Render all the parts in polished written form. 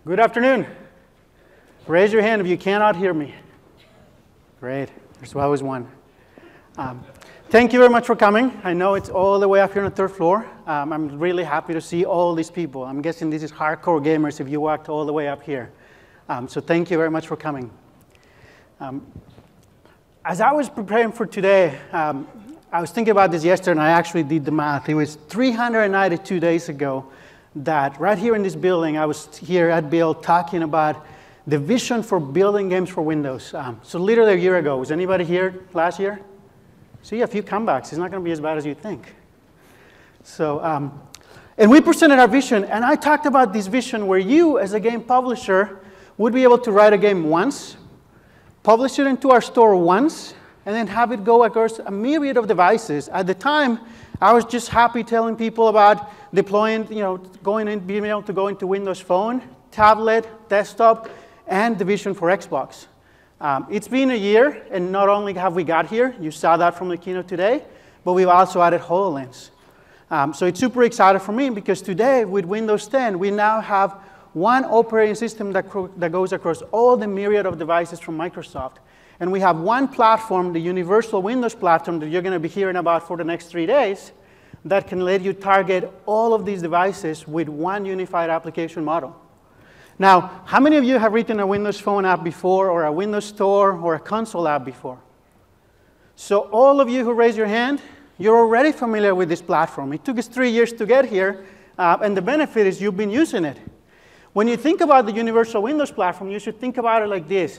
Good afternoon. Raise your hand if you cannot hear me. Great. There's always one. Thank you very much for coming. I know it's all the way up here on the third floor. I'm really happy to see all these people. I'm guessing this is hardcore gamers if you walked all the way up here. So thank you very much for coming. As I was preparing for today, I was thinking about this yesterday, and I actually did the math. It was 392 days ago that right here in this building, I was here at Build talking about the vision for building games for Windows. So literally a year ago. Was anybody here last year? See, a few comebacks. It's not going to be as bad as you think. So, and we presented our vision, and I talked about this vision where you, as a game publisher, would be able to write a game once, publish it into our store once, and then have it go across a myriad of devices. At the time, I was just happy telling people about deploying, being able to go into Windows Phone, tablet, desktop, and the vision for Xbox. It's been a year, and not only have we got here, you saw that from the keynote today, but we've also added HoloLens. So it's super exciting for me because today, with Windows 10, we now have one operating system that goes across all the myriad of devices from Microsoft. And we have one platform, the universal Windows platform that you're going to be hearing about for the next 3 days, that can let you target all of these devices with one unified application model. Now, how many of you have written a Windows Phone app before, or a Windows Store, or a console app before? So all of you who raised your hand, you're already familiar with this platform. It took us 3 years to get here, and the benefit is you've been using it. When you think about the universal Windows platform, you should think about it like this.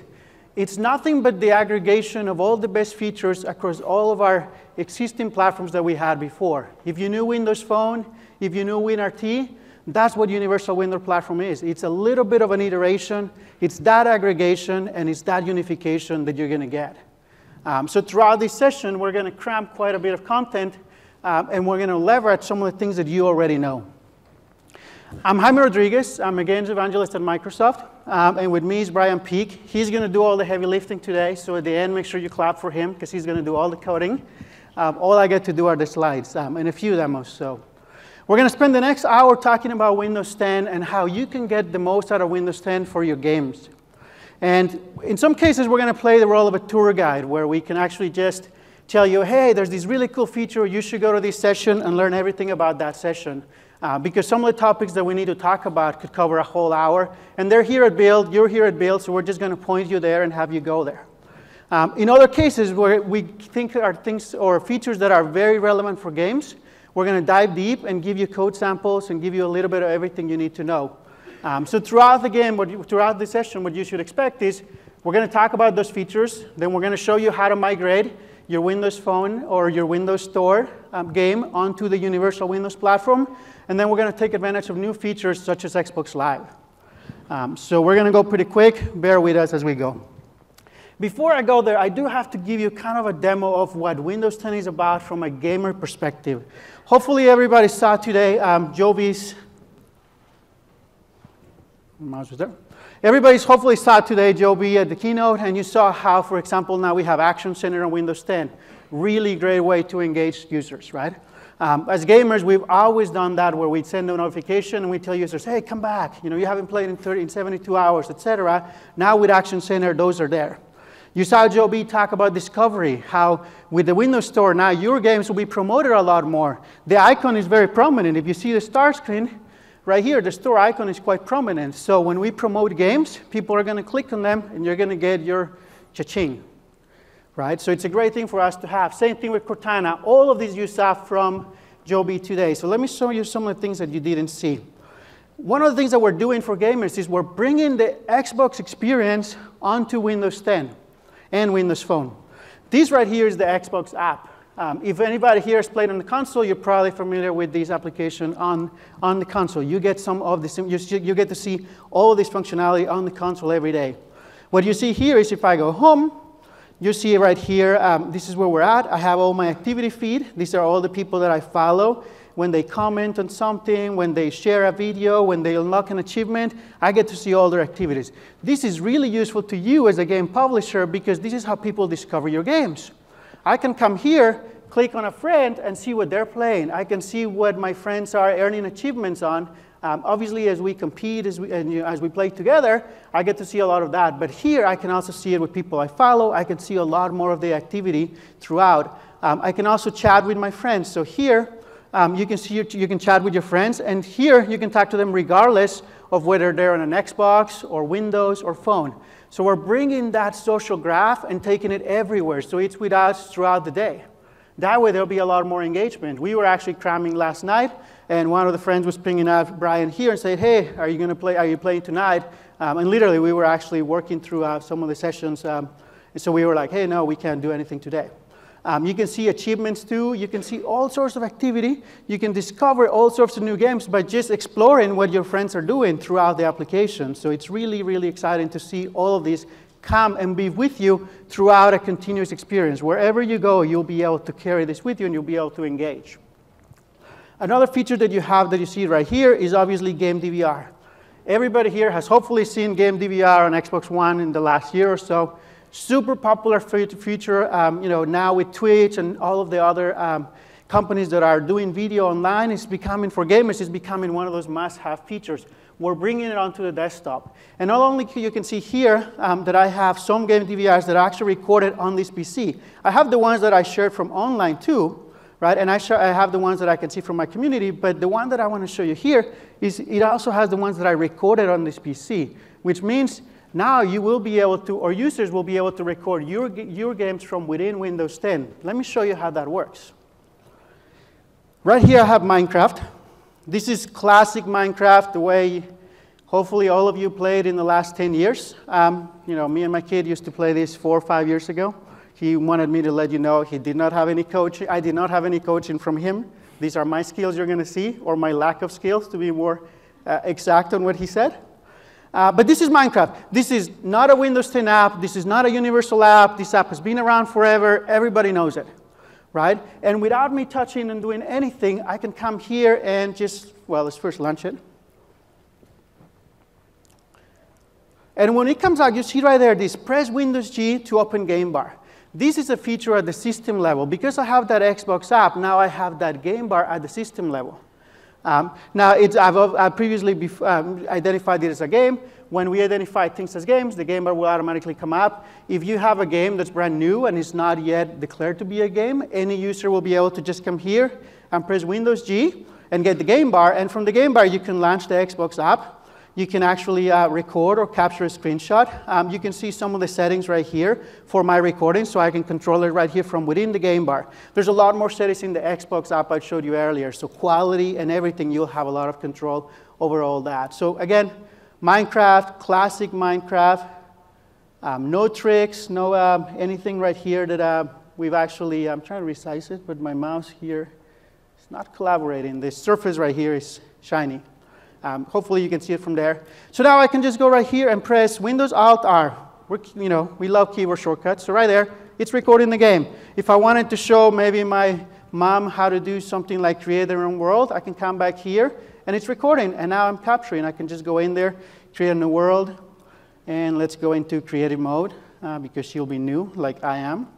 It's nothing but the aggregation of all the best features across all of our existing platforms that we had before. If you knew Windows Phone, if you knew WinRT, that's what Universal Windows Platform is. It's a little bit of an iteration. It's that aggregation, and it's that unification that you're going to get. So throughout this session, we're going to cram quite a bit of content, and we're going to leverage some of the things that you already know. I'm Jaime Rodriguez. I'm a games evangelist at Microsoft. And with me is Brian Peake. He's going to do all the heavy lifting today. So at the end, make sure you clap for him, because he's going to do all the coding. All I get to do are the slides and a few demos. So we're going to spend the next hour talking about Windows 10 and how you can get the most out of Windows 10 for your games. And in some cases, we're going to play the role of a tour guide, where we can actually just tell you, hey, there's this really cool feature. You should go to this session and learn everything about that session. Because some of the topics that we need to talk about could cover a whole hour. And they're here at Build, you're here at Build, so we're just going to point you there and have you go there. In other cases where we think are things or features that are very relevant for games, we're going to dive deep and give you code samples and give you a little bit of everything you need to know. So throughout the game, throughout the session, what you should expect is we're going to talk about those features. Then we're going to show you how to migrate your Windows Phone or your Windows Store game onto the Universal Windows platform. And then we're going to take advantage of new features such as Xbox Live. So we're going to go pretty quick. Bear with us as we go. Before I go there, I do have to give you kind of a demo of what Windows 10 is about from a gamer perspective. Hopefully everybody saw today Joby's mouse was there. Everybody's hopefully saw today Joby at the keynote, and you saw how, for example, now we have Action Center on Windows 10. Really great way to engage users, right? As gamers, we've always done that, where we send a notification and we tell users, hey, come back. You haven't played in 72 hours, et cetera. Now with Action Center, those are there. You saw Joby talk about discovery, how with the Windows Store, now your games will be promoted a lot more. The icon is very prominent. If you see the start screen, right here, the store icon is quite prominent. So when we promote games, people are going to click on them, and you're going to get your cha-ching. Right? So it's a great thing for us to have. Same thing with Cortana. All of these you saw from Joby today. So let me show you some of the things that you didn't see. One of the things that we're doing for gamers is we're bringing the Xbox experience onto Windows 10 and Windows Phone. This right here is the Xbox app. If anybody here has played on the console, you're probably familiar with this application on the console. You get some of this, you get to see all of this functionality on the console every day. What you see here is if I go home, you see right here, this is where we're at. I have all my activity feed. These are all the people that I follow. When they comment on something, when they share a video, when they unlock an achievement, I get to see all their activities. This is really useful to you as a game publisher, because this is how people discover your games. I can come here, click on a friend, and see what they're playing. I can see what my friends are earning achievements on. Obviously, as we compete, as we play together, I get to see a lot of that. But here, I can also see it with people I follow. I can see a lot more of the activity throughout. I can also chat with my friends. So here, you can chat with your friends. And here, you can talk to them regardless of whether they're on an Xbox or Windows or phone. So we're bringing that social graph and taking it everywhere. So it's with us throughout the day. That way, there'll be a lot more engagement. We were actually cramming last night, and one of the friends was pinging out Brian here and said, hey, are you going to play? Are you playing tonight? And literally, we were actually working through some of the sessions. And so we were like, hey, no, we can't do anything today. You can see achievements too. You can see all sorts of activity. You can discover all sorts of new games by just exploring what your friends are doing throughout the application. So it's really, really exciting to see all of these come and be with you throughout a continuous experience. Wherever you go, you'll be able to carry this with you and you'll be able to engage. Another feature that you have that you see right here is obviously game DVR. Everybody here has hopefully seen game DVR on Xbox One in the last year or so. Super popular feature, now with Twitch and all of the other companies that are doing video online, it's becoming, for gamers, it's becoming one of those must-have features. We're bringing it onto the desktop. And not only you can see here that I have some game DVRs that are actually recorded on this PC. I have the ones that I shared from online too, right? And I have the ones that I can see from my community, but the one that I want to show you here is it also has the ones that I recorded on this PC, which means now you will be able to, or users will be able to record your games from within Windows 10. Let me show you how that works. Right here I have Minecraft. This is classic Minecraft, the way hopefully all of you played in the last 10 years. Me and my kid used to play this 4 or 5 years ago. He wanted me to let you know he did not have any coaching. I did not have any coaching from him. These are my skills you're going to see, or my lack of skills, to be more exact on what he said. But this is Minecraft. This is not a Windows 10 app. This is not a universal app. This app has been around forever. Everybody knows it, right? And without me touching and doing anything, I can come here and just, well, let's first launch it. And when it comes out, you see right there, this press Windows G to open game bar. This is a feature at the system level. Because I have that Xbox app, now I have that game bar at the system level. Now, I've previously identified it as a game. When we identify things as games, the game bar will automatically come up. If you have a game that's brand new and is not yet declared to be a game, any user will be able to just come here and press Windows G and get the game bar. And from the game bar, you can launch the Xbox app. You can actually record or capture a screenshot. You can see some of the settings right here for my recording, so I can control it right here from within the game bar. There's a lot more settings in the Xbox app I showed you earlier, so quality and everything, you'll have a lot of control over all that. So again, Minecraft, classic Minecraft, no tricks, no anything right here that we've actually, I'm trying to resize it, but my mouse here is not collaborating. The surface right here is shiny. Hopefully you can see it from there. So now I can just go right here and press Windows Alt R. We love keyboard shortcuts. So right there, it's recording the game. If I wanted to show maybe my mom how to do something like create their own world, I can come back here and it's recording. And now I'm capturing. I can just go in there, create a new world, and let's go into creative mode because she'll be new like I am.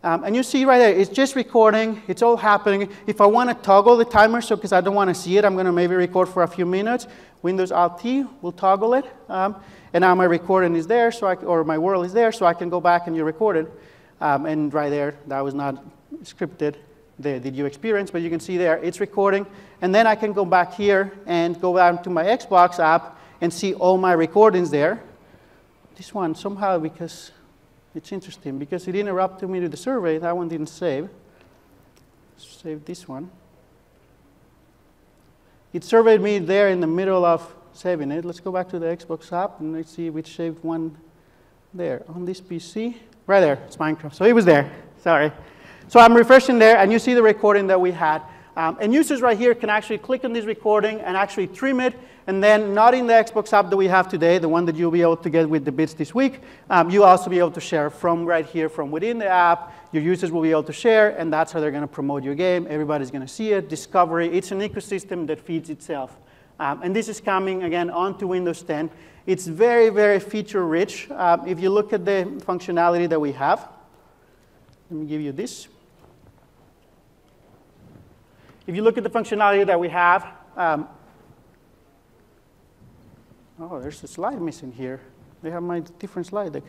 And you see right there, it's just recording. It's all happening. If I want to toggle the timer, so because I don't want to see it, I'm going to maybe record for a few minutes. Windows Alt-T will toggle it. And now my recording is there, or my world is there, so I can go back and you record it. And right there, that was not scripted, the you experience, but you can see there, it's recording. And then I can go back here and go down to my Xbox app and see all my recordings there. This one, somehow, because it's interesting, because it interrupted me to the survey, that one didn't save. Save this one. It surveyed me there in the middle of saving it. Let's go back to the Xbox app, and let's see if it saved one there. On this PC, right there, it's Minecraft. So it was there, sorry. So I'm refreshing there, and you see the recording that we had. And users right here can actually click on this recording and actually trim it, and then not in the Xbox app that we have today, the one that you'll be able to get with the bits this week, you'll also be able to share from right here, from within the app. Your users will be able to share, and that's how they're going to promote your game. Everybody's going to see it, discovery. It's an ecosystem that feeds itself. And this is coming, again, onto Windows 10. It's very, very feature-rich. If you look at the functionality that we have, let me give you this. If you look at the functionality that we have, Oh, there's a slide missing here. They have my different slide deck.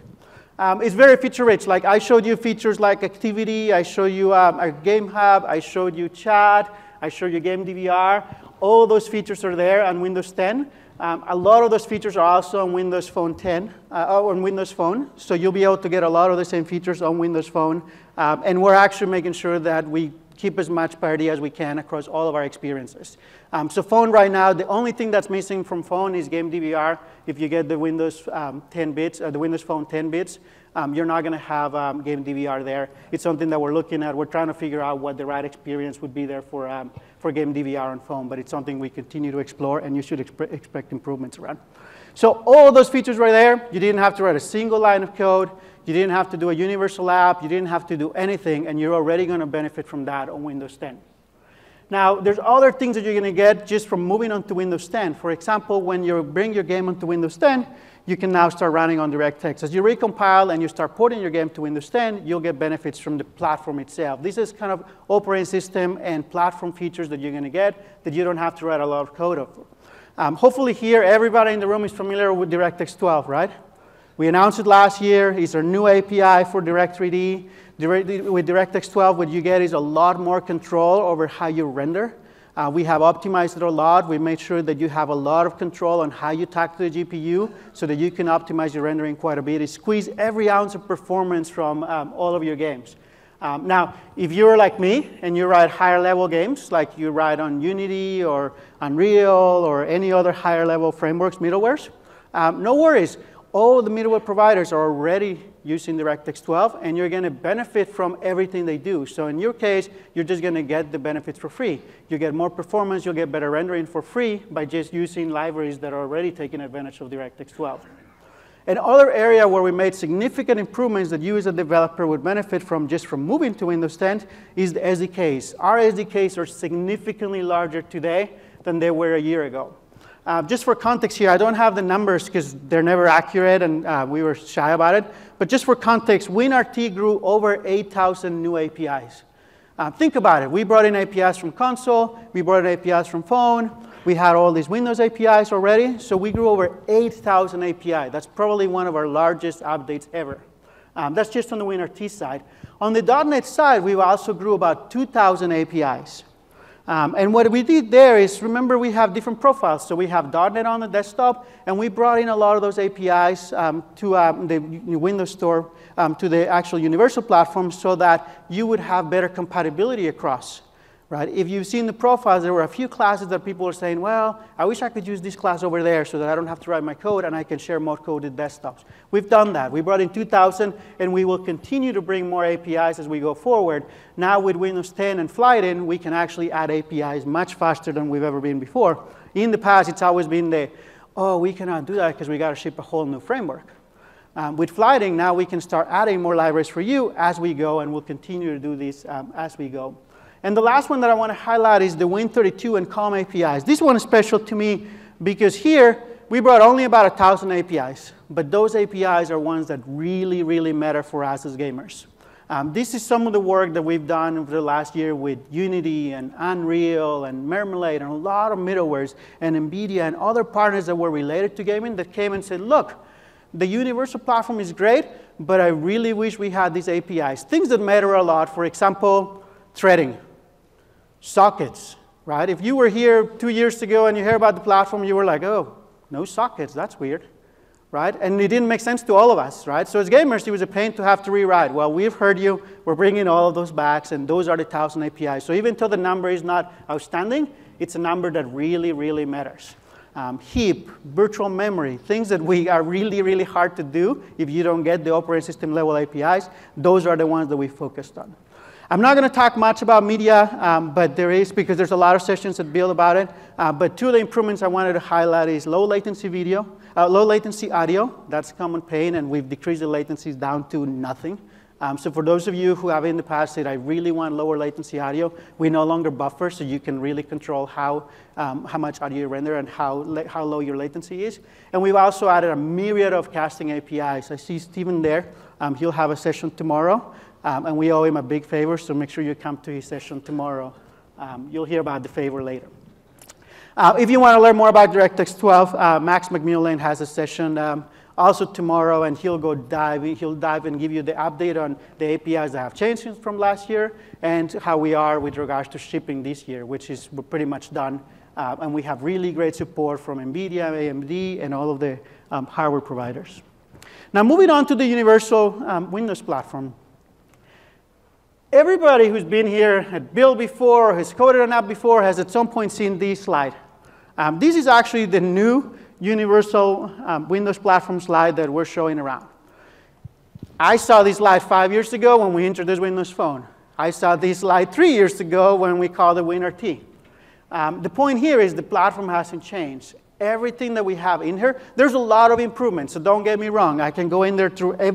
It's very feature rich. Like I showed you features like activity, I showed you our game hub, I showed you chat, I showed you game DVR. All those features are there on Windows 10. A lot of those features are also on Windows Phone 10, or on Windows Phone. So you'll be able to get a lot of the same features on Windows Phone. And we're actually making sure that we keep as much parity as we can across all of our experiences. So phone right now, the only thing that's missing from phone is game DVR. If you get the Windows 10 bits, the Windows Phone 10 bits, you're not going to have game DVR there. It's something that we're looking at. We're trying to figure out what the right experience would be there for game DVR on phone, but it's something we continue to explore, and you should expect improvements around. So all of those features right there, you didn't have to write a single line of code. You didn't have to do a universal app. You didn't have to do anything, and you're already going to benefit from that on Windows 10. Now, there's other things that you're going to get just from moving on to Windows 10. For example, when you bring your game onto Windows 10, you can now start running on DirectX. As you recompile and you start porting your game to Windows 10, you'll get benefits from the platform itself. This is kind of operating system and platform features that you're going to get that you don't have to write a lot of code over. Hopefully here, everybody in the room is familiar with DirectX 12, right? We announced it last year. It's our new API for Direct3D. With DirectX 12, what you get is a lot more control over how you render. We have optimized it a lot. We made sure that you have a lot of control on how you talk to the GPU so that you can optimize your rendering quite a bit. It squeezes every ounce of performance from all of your games. Now, if you're like me and you write higher level games, like you write on Unity or Unreal or any other higher level frameworks, middlewares, no worries. All the middleware providers are already using DirectX 12, and you're going to benefit from everything they do. So in your case, you're just going to get the benefits for free. You get more performance, you'll get better rendering for free by just using libraries that are already taking advantage of DirectX 12. Another area where we made significant improvements that you as a developer would benefit from just from moving to Windows 10 is the SDKs. Our SDKs are significantly larger today than they were a year ago. Just for context here, I don't have the numbers because they're never accurate and we were shy about it. But just for context, WinRT grew over 8,000 new APIs. Think about it. We brought in APIs from console. We brought in APIs from phone. We had all these Windows APIs already. So we grew over 8,000 API. That's probably one of our largest updates ever. That's just on the WinRT side. On the .NET side, we also grew about 2,000 APIs. And what we did there is, remember, we have different profiles. So we have .NET on the desktop, and we brought in a lot of those APIs to the Windows Store, to the actual universal platform, so that you would have better compatibility across. Right? If you've seen the profiles, there were a few classes that people were saying, well, I wish I could use this class over there so that I don't have to write my code and I can share more code with desktops. We've done that. We brought in 2,000, and we will continue to bring more APIs as we go forward. Now with Windows 10 and Flytin, we can actually add APIs much faster than we've ever been before. In the past, it's always been oh, we cannot do that because we got to ship a whole new framework. With Flytin, now we can start adding more libraries for you as we go, and we'll continue to do this as we go. And the last one that I want to highlight is the Win32 and COM APIs. This one is special to me because here we brought only about 1,000 APIs. But those APIs are ones that really, really matter for us as gamers. This is some of the work that we've done over the last year with Unity and Unreal and Marmalade and a lot of middlewares and NVIDIA and other partners that were related to gaming that came and said, look, the universal platform is great, but I really wish we had these APIs. Things that matter a lot, for example, threading. Sockets, right? If you were here 2 years ago and you heard about the platform, you were like, oh, no sockets, that's weird, right? And it didn't make sense to all of us, right? So as gamers, it was a pain to have to rewrite. Well, we've heard you. We're bringing all of those back, and those are the 1,000 APIs. So even though the number is not outstanding, it's a number that really, really matters. Heap, virtual memory, things that are really, really hard to do if you don't get the operating system level APIs, those are the ones that we focused on. I'm not going to talk much about media, but because there's a lot of sessions that build about it. But two of the improvements I wanted to highlight is low latency audio. That's a common pain, and we've decreased the latencies down to nothing. So for those of you who have in the past said, I really want lower latency audio, we no longer buffer, so you can really control how much audio you render and how low your latency is. And we've also added a myriad of casting APIs. I see Steven there. He'll have a session tomorrow. And we owe him a big favor, so make sure you come to his session tomorrow. You'll hear about the favor later. If you want to learn more about DirectX 12, Max McMullen has a session also tomorrow, and he'll dive and give you the update on the APIs that have changed from last year and how we are with regards to shipping this year, which is we're pretty much done. And we have really great support from NVIDIA, AMD, and all of the hardware providers. Now, moving on to the universal Windows platform. Everybody who's been here at Build before, has coded an app before, has at some point seen this slide. This is actually the new universal Windows platform slide that we're showing around. I saw this slide 5 years ago when we introduced Windows Phone. I saw this slide 3 years ago when we called it WinRT. The point here is the platform hasn't changed. Everything that we have in here, there's a lot of improvements, so don't get me wrong. I can go in there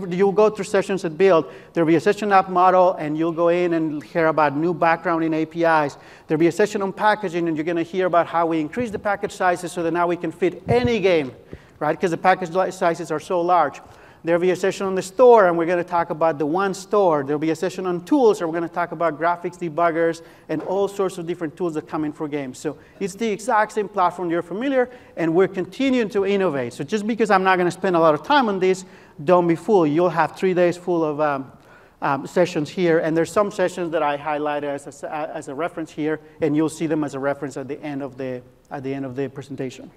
you'll go through sessions at Build. There'll be a session app model, and you'll go in and hear about new background in APIs. There'll be a session on packaging, and you're going to hear about how we increase the package sizes so that now we can fit any game, right? Because the package sizes are so large. There'll be a session on the store, and we're going to talk about the one store. There'll be a session on tools, and we're going to talk about graphics debuggers and all sorts of different tools that come in for games. So it's the exact same platform you're familiar, and we're continuing to innovate. So just because I'm not going to spend a lot of time on this, don't be fooled. You'll have 3 days full of sessions here, and there's some sessions that I highlighted as a reference here, and you'll see them as a reference at the end of the presentation.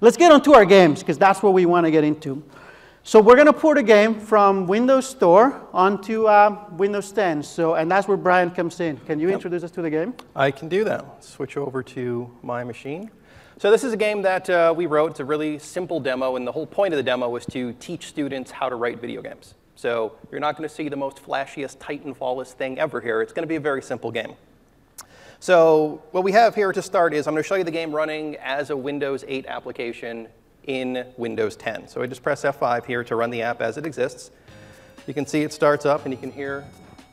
Let's get on to our games, because that's what we want to get into. So we're going to port a game from Windows Store onto Windows 10. And that's where Brian comes in. Can you introduce us to the game? I can do that. Let's switch over to my machine. So this is a game that we wrote. It's a really simple demo, and the whole point of the demo was to teach students how to write video games. So you're not going to see the most flashiest Titanfall-less thing ever here. It's going to be a very simple game. So what we have here to start is I'm going to show you the game running as a Windows 8 application in Windows 10. So I just press F5 here to run the app as it exists. You can see it starts up, and you can hear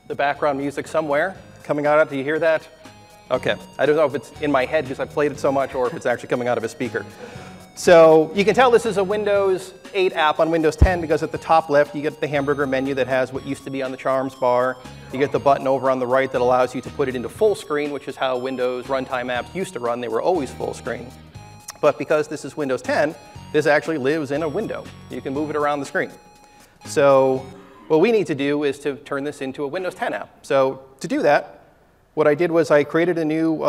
the background music somewhere coming out. Do you hear that? OK. I don't know if it's in my head because I've played it so much or if it's actually coming out of a speaker. So you can tell this is a Windows 8 app on Windows 10 because at the top left, you get the hamburger menu that has what used to be on the Charms bar. You get the button over on the right that allows you to put it into full screen, which is how Windows runtime apps used to run. They were always full screen. But because this is Windows 10, this actually lives in a window. You can move it around the screen. So what we need to do is to turn this into a Windows 10 app. So to do that, what I did was I created a new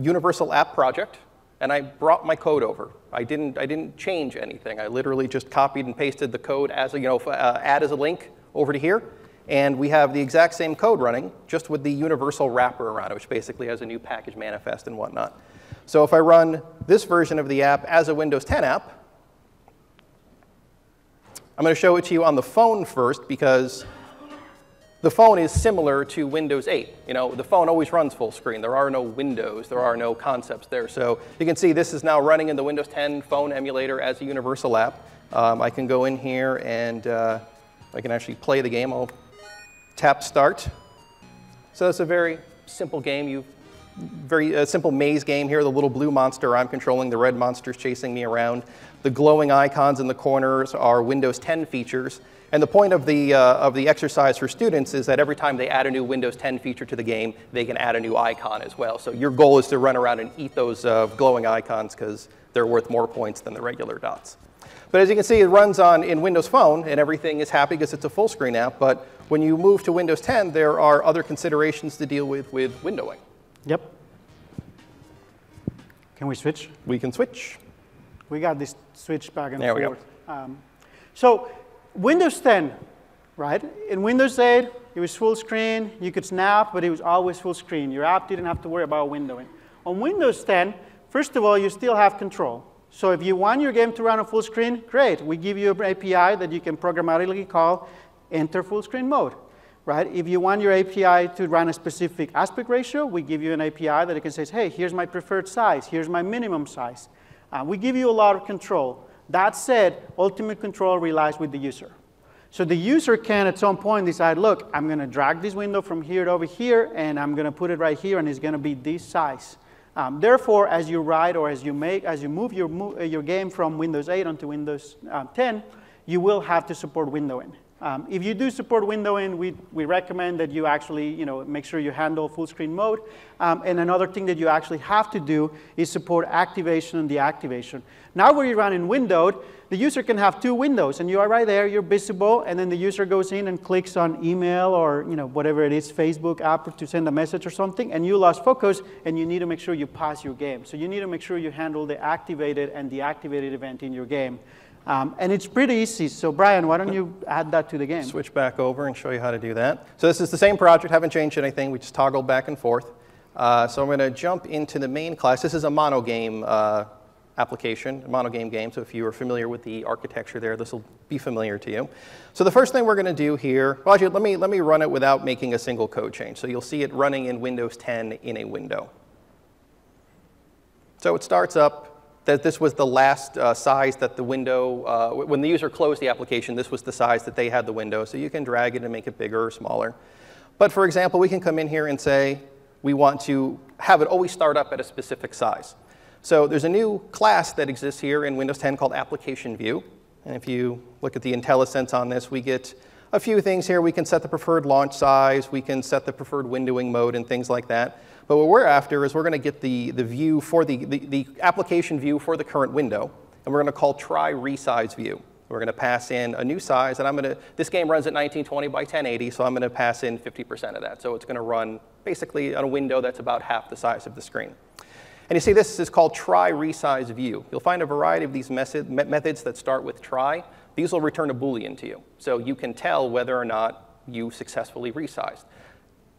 universal app project, and I brought my code over. I didn't change anything. I literally just copied and pasted the code as add as a link over to here. And we have the exact same code running, just with the universal wrapper around it, which basically has a new package manifest and whatnot. So if I run this version of the app as a Windows 10 app, I'm going to show it to you on the phone first because the phone is similar to Windows 8. You know, the phone always runs full screen. There are no windows. There are no concepts there. So you can see this is now running in the Windows 10 phone emulator as a universal app. I can go in here and I can actually play the game. I'll tap Start. So it's a very simple game. Very simple maze game here. The little blue monster I'm controlling, the red monster's chasing me around. The glowing icons in the corners are Windows 10 features. And the point of the exercise for students is that every time they add a new Windows 10 feature to the game, they can add a new icon as well. So your goal is to run around and eat those glowing icons because they're worth more points than the regular dots. But as you can see, it runs in Windows Phone, and everything is happy because it's a full screen app. But when you move to Windows 10, there are other considerations to deal with windowing. Yep. Can we switch? We can switch. We got this switch back and there forth. We go. So Windows 10, right? In Windows 8, it was full screen. You could snap, but it was always full screen. Your app didn't have to worry about windowing. On Windows 10, first of all, you still have control. So if you want your game to run on full screen, great. We give you an API that you can programmatically call enter full screen mode. Right? If you want your API to run a specific aspect ratio, we give you an API that it can say, hey, here's my preferred size. Here's my minimum size. We give you a lot of control. That said, ultimate control relies with the user. So the user can, at some point, decide, look, I'm going to drag this window from here to over here, and I'm going to put it right here, and it's going to be this size. Therefore, as you write or as you move your game from Windows 8 onto Windows 10, you will have to support windowing. If you do support windowing, we recommend that you actually make sure you handle full screen mode. And another thing that you actually have to do is support activation and deactivation. Now where you run in windowed, the user can have two windows, and you are right there, you're visible, and then the user goes in and clicks on email or whatever it is, Facebook app to send a message or something, and you lost focus, and you need to make sure you pause your game. So you need to make sure you handle the activated and deactivated event in your game. And it's pretty easy. So Brian, why don't you add that to the game? Switch back over and show you how to do that. So this is the same project, haven't changed anything. We just toggled back and forth. So I'm going to jump into the main class. This is a monogame application, a monogame game. So if you are familiar with the architecture there, this will be familiar to you. So the first thing we're going to do here, well, actually, let me run it without making a single code change. So you'll see it running in Windows 10 in a window. So it starts up. That this was the last size that the window, when the user closed the application, this was the size that they had the window. So you can drag it and make it bigger or smaller. But for example, we can come in here and say we want to have it always start up at a specific size. So there's a new class that exists here in Windows 10 called Application View. And if you look at the IntelliSense on this, we get a few things here. We can set the preferred launch size. We can set the preferred windowing mode and things like that. But what we're after is we're going to get the view for the application view for the current window, and we're going to call try resize view. We're going to pass in a new size, and this game runs at 1920 by 1080, so I'm going to pass in 50% of that. So it's going to run basically on a window that's about half the size of the screen. And you see this is called try resize view. You'll find a variety of these methods that start with try. These will return a Boolean to you, so you can tell whether or not you successfully resized.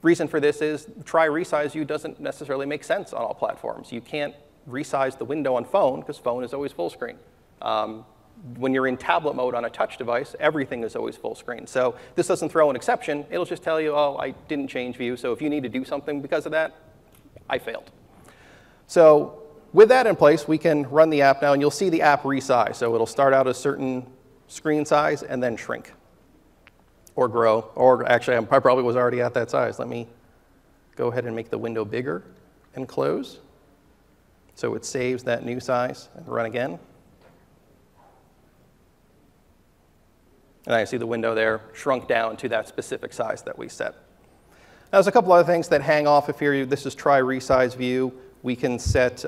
Reason for this is try resize view doesn't necessarily make sense on all platforms. You can't resize the window on phone because phone is always full screen. When you're in tablet mode on a touch device, everything is always full screen. So this doesn't throw an exception. It'll just tell you, oh, I didn't change view. So if you need to do something because of that, I failed. So with that in place, we can run the app now, and you'll see the app resize. So it'll start out a certain screen size and then shrink. Or grow, or actually I probably was already at that size. Let me go ahead and make the window bigger and close. So it saves that new size and run again. And I see the window there shrunk down to that specific size that we set. Now there's a couple other things that hang off of here. This is try resize view. We can set,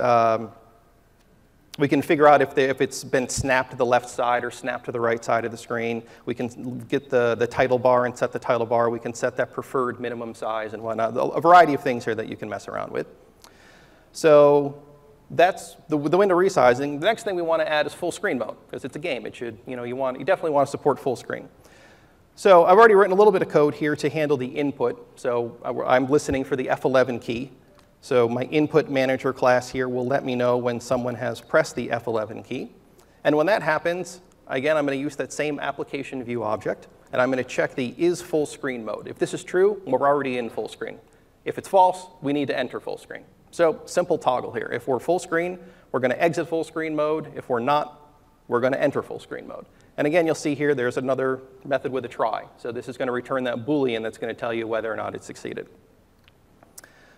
we can figure out if it's been snapped to the left side or snapped to the right side of the screen. We can get the title bar and set the title bar. We can set that preferred minimum size and whatnot. A variety of things here that you can mess around with. So that's the window resizing. The next thing we want to add is full screen mode, because it's a game. It should, you definitely want to support full screen. So I've already written a little bit of code here to handle the input. So I'm listening for the F11 key. So my input manager class here will let me know when someone has pressed the F11 key. And when that happens, again, I'm going to use that same application view object, and I'm going to check the is full screen mode. If this is true, we're already in full screen. If it's false, we need to enter full screen. So simple toggle here. If we're full screen, we're going to exit full screen mode. If we're not, we're going to enter full screen mode. And again, you'll see here there's another method with a try. So this is going to return that Boolean that's going to tell you whether or not it succeeded.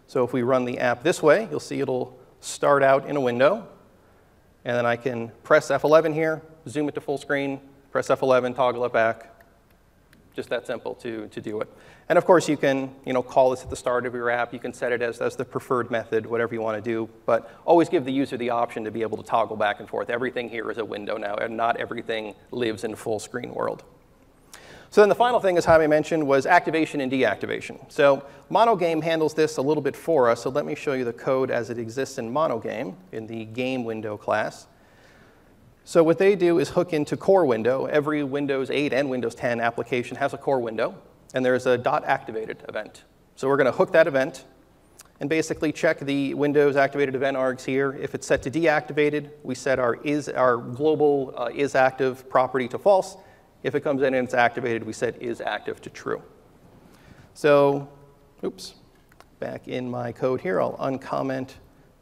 So if we run the app this way, you'll see it'll start out in a window. And then I can press F11 here, zoom it to full screen, press F11, toggle it back. Just that simple to do it. And of course, you can call this at the start of your app. You can set it as the preferred method, whatever you want to do. But always give the user the option to be able to toggle back and forth. Everything here is a window now, and not everything lives in full screen world. So then the final thing, as Jaime mentioned, was activation and deactivation. So monogame handles this a little bit for us. So let me show you the code as it exists in monogame in the game window class. So what they do is hook into core window. Every Windows 8 and Windows 10 application has a core window, and there's a .activated event. So we're going to hook that event and basically check the Windows activated event args here. If it's set to deactivated, we set our global isActive property to false. If it comes in and it's activated, we set isActive to true. So, oops, back in my code here, I'll uncomment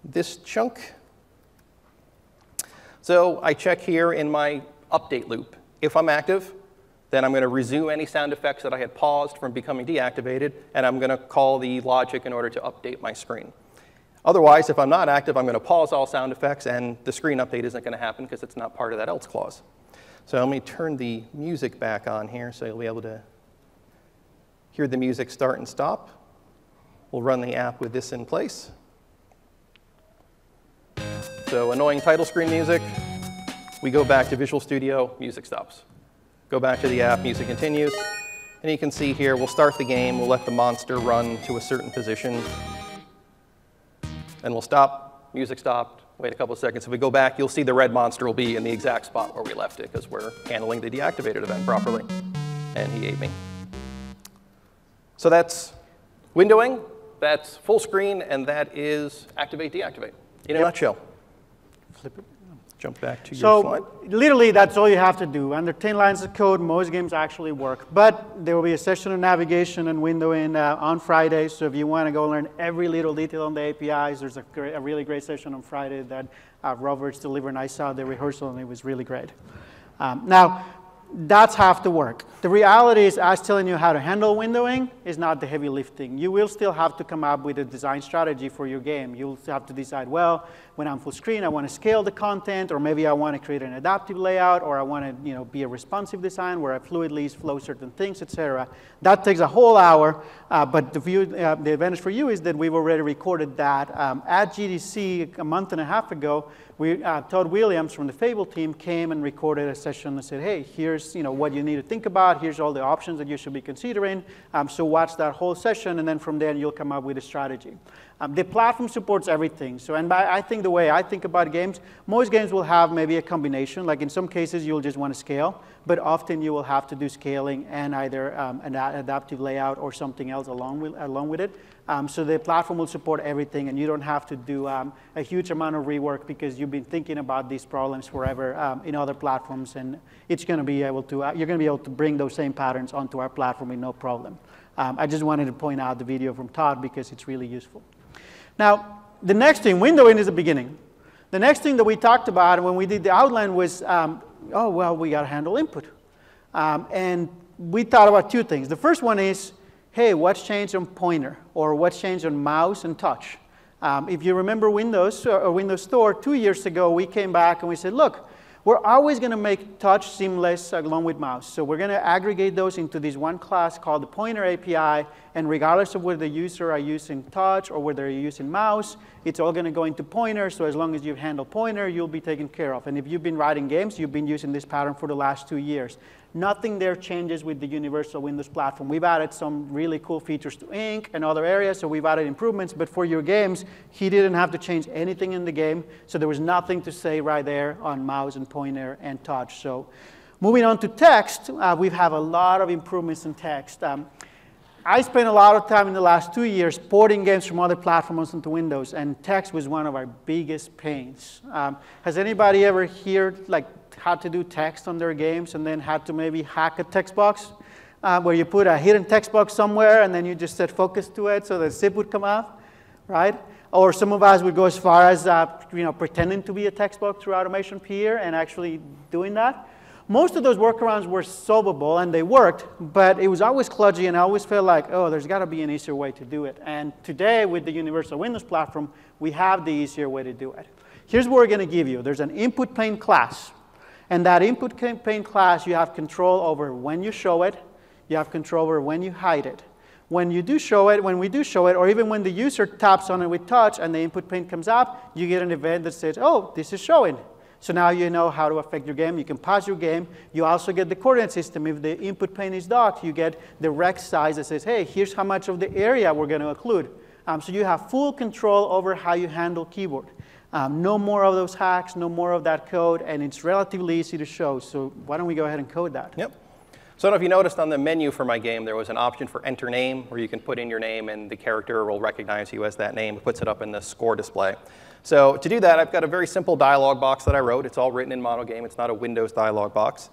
this chunk. So I check here in my update loop. If I'm active, then I'm going to resume any sound effects that I had paused from becoming deactivated, and I'm going to call the logic in order to update my screen. Otherwise, if I'm not active, I'm going to pause all sound effects, and the screen update isn't going to happen because it's not part of that else clause. So let me turn the music back on here so you'll be able to hear the music start and stop. We'll run the app with this in place. So annoying title screen music. We go back to Visual Studio, music stops. Go back to the app, music continues. And you can see here, we'll start the game, we'll let the monster run to a certain position. And we'll stop, music stopped, wait a couple of seconds. If we go back, you'll see the red monster will be in the exact spot where we left it because we're handling the deactivated event properly. And he ate me. So that's windowing, that's full screen, and that is activate, deactivate in a nutshell. Flip it. Jump back to your slide. So literally, that's all you have to do. Under 10 lines of code, most games actually work. But there will be a session of navigation and windowing on Friday. So if you want to go learn every little detail on the APIs, there's a really great session on Friday that Robert's delivered. And I saw the rehearsal, and it was really great. Now, that's half the work. The reality is, us telling you how to handle windowing is not the heavy lifting. You will still have to come up with a design strategy for your game. You'll have to decide, well, when I'm full screen, I want to scale the content, or maybe I want to create an adaptive layout, or I want to be a responsive design where I fluidly flow certain things, etc. That takes a whole hour, but the advantage for you is that we've already recorded that. At GDC a month and a half ago, Todd Williams from the Fable team came and recorded a session and said, hey, here's what you need to think about. Here's all the options that you should be considering. So watch that whole session, and then from there you'll come up with a strategy. The platform supports everything. So, and I think the way I think about games, most games will have maybe a combination. Like in some cases, you'll just want to scale, but often you will have to do scaling and either an adaptive layout or something else along with it. So the platform will support everything, and you don't have to do a huge amount of rework because you've been thinking about these problems forever in other platforms, and it's going to be able to, you're going to be able to bring those same patterns onto our platform with no problem. I just wanted to point out the video from Todd because it's really useful. Now, the next thing, windowing is the beginning. The next thing that we talked about when we did the outline was, oh, well, we got to handle input. And we thought about two things. The first one is, hey, what's changed on pointer? Or what's changed on mouse and touch? If you remember Windows or Windows Store, 2 years ago, we came back and we said, look, we're always going to make touch seamless along with mouse. So we're going to aggregate those into this one class called the Pointer API. And regardless of whether the user are using touch or whether you're using mouse, it's all going to go into pointer. So as long as you handle pointer, you'll be taken care of. And if you've been writing games, you've been using this pattern for the last 2 years. Nothing there changes with the Universal Windows Platform. We've added some really cool features to Ink and other areas, so we've added improvements. But for your games, he didn't have to change anything in the game. So there was nothing to say right there on mouse and pointer and touch. So moving on to text, we have a lot of improvements in text. I spent a lot of time in the last 2 years porting games from other platforms into Windows, and text was one of our biggest pains. Has anybody ever had to do text on their games and then had to maybe hack a text box where you put a hidden text box somewhere and then you just set focus to it so the zip would come out, right? Or some of us would go as far as pretending to be a text box through Automation Peer and actually doing that. Most of those workarounds were solvable and they worked, but it was always kludgy, and I always felt like, oh, there's got to be an easier way to do it. And today, with the Universal Windows Platform, we have the easier way to do it. Here's what we're going to give you. There's an input pane class. And that input pane class, you have control over when you show it. You have control over when you hide it. When we do show it, or even when the user taps on it with touch and the input pane comes up, you get an event that says, oh, this is showing. So now you know how to affect your game. You can pause your game. You also get the coordinate system. If the input pane is docked, you get the rect size that says, hey, here's how much of the area we're going to occlude. So you have full control over how you handle keyboard. No more of those hacks, no more of that code, and it's relatively easy to show. So why don't we go ahead and code that? Yep. So I don't know if you noticed on the menu for my game, there was an option for enter name, where you can put in your name and the character will recognize you as that name. It puts it up in the score display. So to do that, I've got a very simple dialog box that I wrote. It's all written in monogame. It's not a Windows dialog box.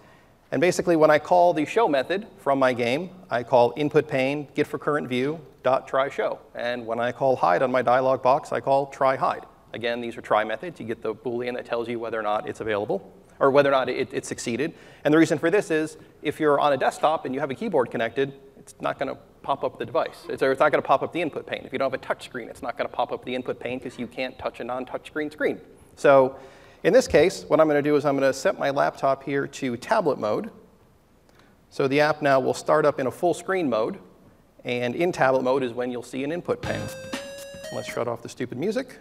And basically, when I call the show method from my game, I call input pane get for current view dot try show. And when I call hide on my dialog box, I call try hide. Again, these are try methods. You get the Boolean that tells you whether or not it's available, or whether or not it succeeded. And the reason for this is if you're on a desktop and you have a keyboard connected, it's not going to pop up the device. It's not going to pop up the input pane. If you don't have a touch screen, it's not going to pop up the input pane because you can't touch a non-touch screen. So in this case, what I'm going to do is I'm going to set my laptop here to tablet mode. So the app now will start up in a full screen mode. And in tablet mode is when you'll see an input pane. Let's shut off the stupid music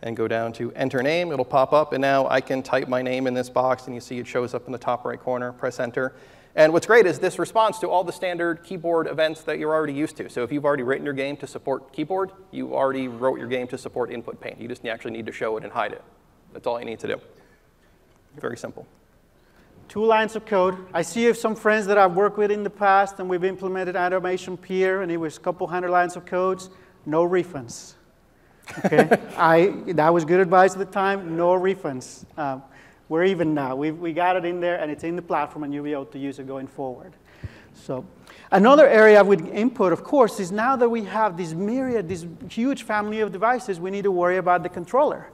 and go down to enter name. It'll pop up, and now I can type my name in this box, and you see it shows up in the top right corner. Press enter. And what's great is this responds to all the standard keyboard events that you're already used to. So if you've already written your game to support keyboard, you already wrote your game to support input pane. You just actually need to show it and hide it. That's all you need to do. Very simple. 2 lines of code. I see some friends that I've worked with in the past, and we've implemented automation peer, and it was a couple hundred lines of codes, no refunds. Okay? That was good advice at the time, no refunds. We're even now. We got it in there, and it's in the platform, and you'll be able to use it going forward. So another area with input, of course, is now that we have this myriad, this huge family of devices, we need to worry about the controller.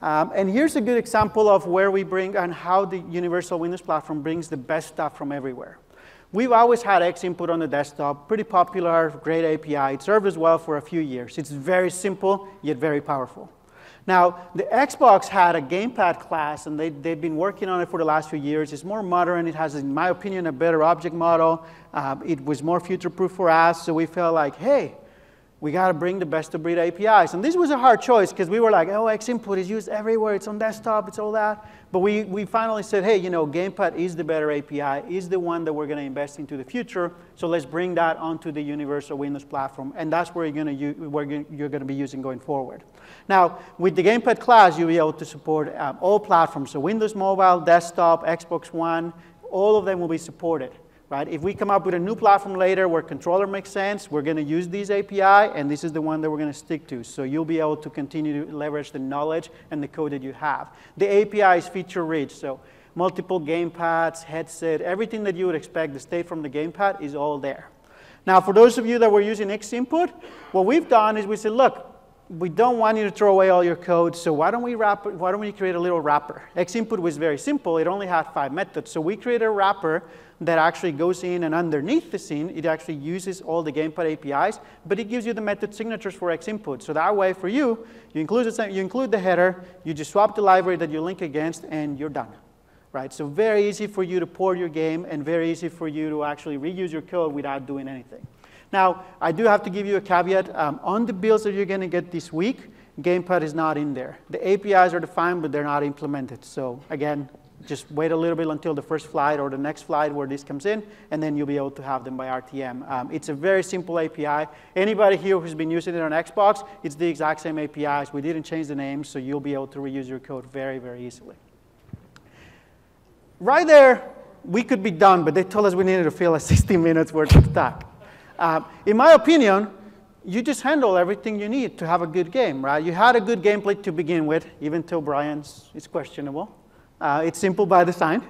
And here's a good example of where we bring and how the Universal Windows Platform brings the best stuff from everywhere. We've always had X input on the desktop, pretty popular, great API. It served us well for a few years. It's very simple, yet very powerful. Now, the Xbox had a gamepad class, and they've been working on it for the last few years. It's more modern. It has, in my opinion, a better object model. It was more future-proof for us, so we felt like, hey, we got to bring the best-of-breed APIs. And this was a hard choice, because we were like, oh, X input is used everywhere. It's on desktop. It's all that. But we finally said, hey, you know, Gamepad is the better API, is the one that we're going to invest into the future. So let's bring that onto the Universal Windows Platform. And that's where you're going to be using going forward. Now, with the Gamepad class, you'll be able to support all platforms. So Windows Mobile, Desktop, Xbox One, all of them will be supported. Right? If we come up with a new platform later where controller makes sense, we're going to use this API, and this is the one that we're going to stick to. So you'll be able to continue to leverage the knowledge and the code that you have. The API is feature-rich, so multiple gamepads, headset, everything that you would expect the state from the gamepad is all there. Now, for those of you that were using X input, what we've done is we said, look, we don't want you to throw away all your code, so why don't we create a little wrapper? X input was very simple. It only had 5 methods. So we created a wrapper that actually goes in, and underneath the scene, it actually uses all the gamepad APIs, but it gives you the method signatures for X input. So that way, for you include the header, you just swap the library that you link against, and you're done. Right? So very easy for you to port your game, and very easy for you to actually reuse your code without doing anything. Now, I do have to give you a caveat. On the builds that you're going to get this week, Gamepad is not in there. The APIs are defined, but they're not implemented. So again, just wait a little bit until the first flight or the next flight where this comes in, and then you'll be able to have them by RTM. It's a very simple API. Anybody here who's been using it on Xbox, it's the exact same APIs. We didn't change the names, so you'll be able to reuse your code very, very easily. Right there, we could be done, but they told us we needed to fill a 60 minutes worth of talk. In my opinion, you just handle everything you need to have a good game, right? You had a good gameplay to begin with, even though Brian's is questionable. It's simple by design.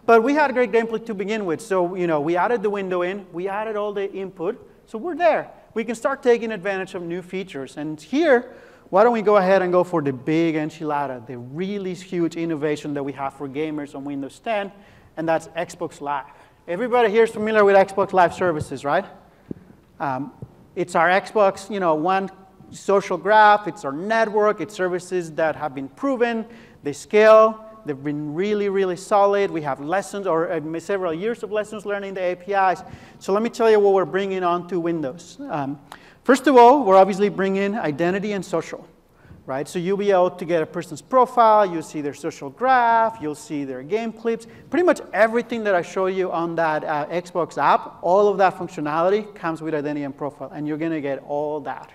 But we had a great gameplay to begin with. So, you know, we added the window in. We added all the input. So we're there. We can start taking advantage of new features. And here, why don't we go ahead and go for the big enchilada, the really huge innovation that we have for gamers on Windows 10, and that's Xbox Live. Everybody here is familiar with Xbox Live services, right? It's our Xbox, One social graph. It's our network. It's services that have been proven. They scale. They've been really, really solid. We have lessons, or several years of lessons learning the APIs. So let me tell you what we're bringing onto Windows. First of all, we're obviously bringing identity and social, right? So you'll be able to get a person's profile. You'll see their social graph. You'll see their game clips. Pretty much everything that I show you on that Xbox app, all of that functionality comes with identity and profile, and you're going to get all that.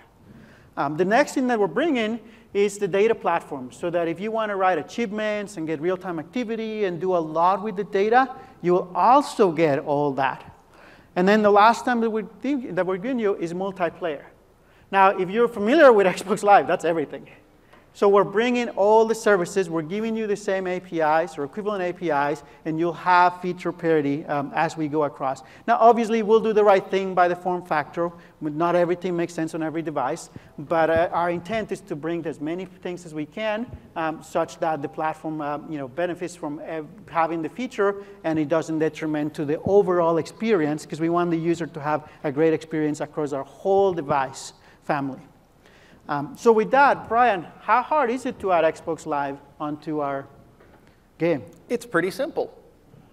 The next thing that we're bringing is the data platform, so that if you want to write achievements and get real-time activity and do a lot with the data, you will also get all that. And then the last time that we're giving you is multiplayer. Now, if you're familiar with Xbox Live, that's everything. So we're bringing all the services, we're giving you the same APIs or equivalent APIs, and you'll have feature parity as we go across. Now, obviously, we'll do the right thing by the form factor. Not everything makes sense on every device, but our intent is to bring as many things as we can such that the platform benefits from having the feature and it doesn't detriment to the overall experience, because we want the user to have a great experience across our whole device family. So with that, Brian, how hard is it to add Xbox Live onto our game? It's pretty simple.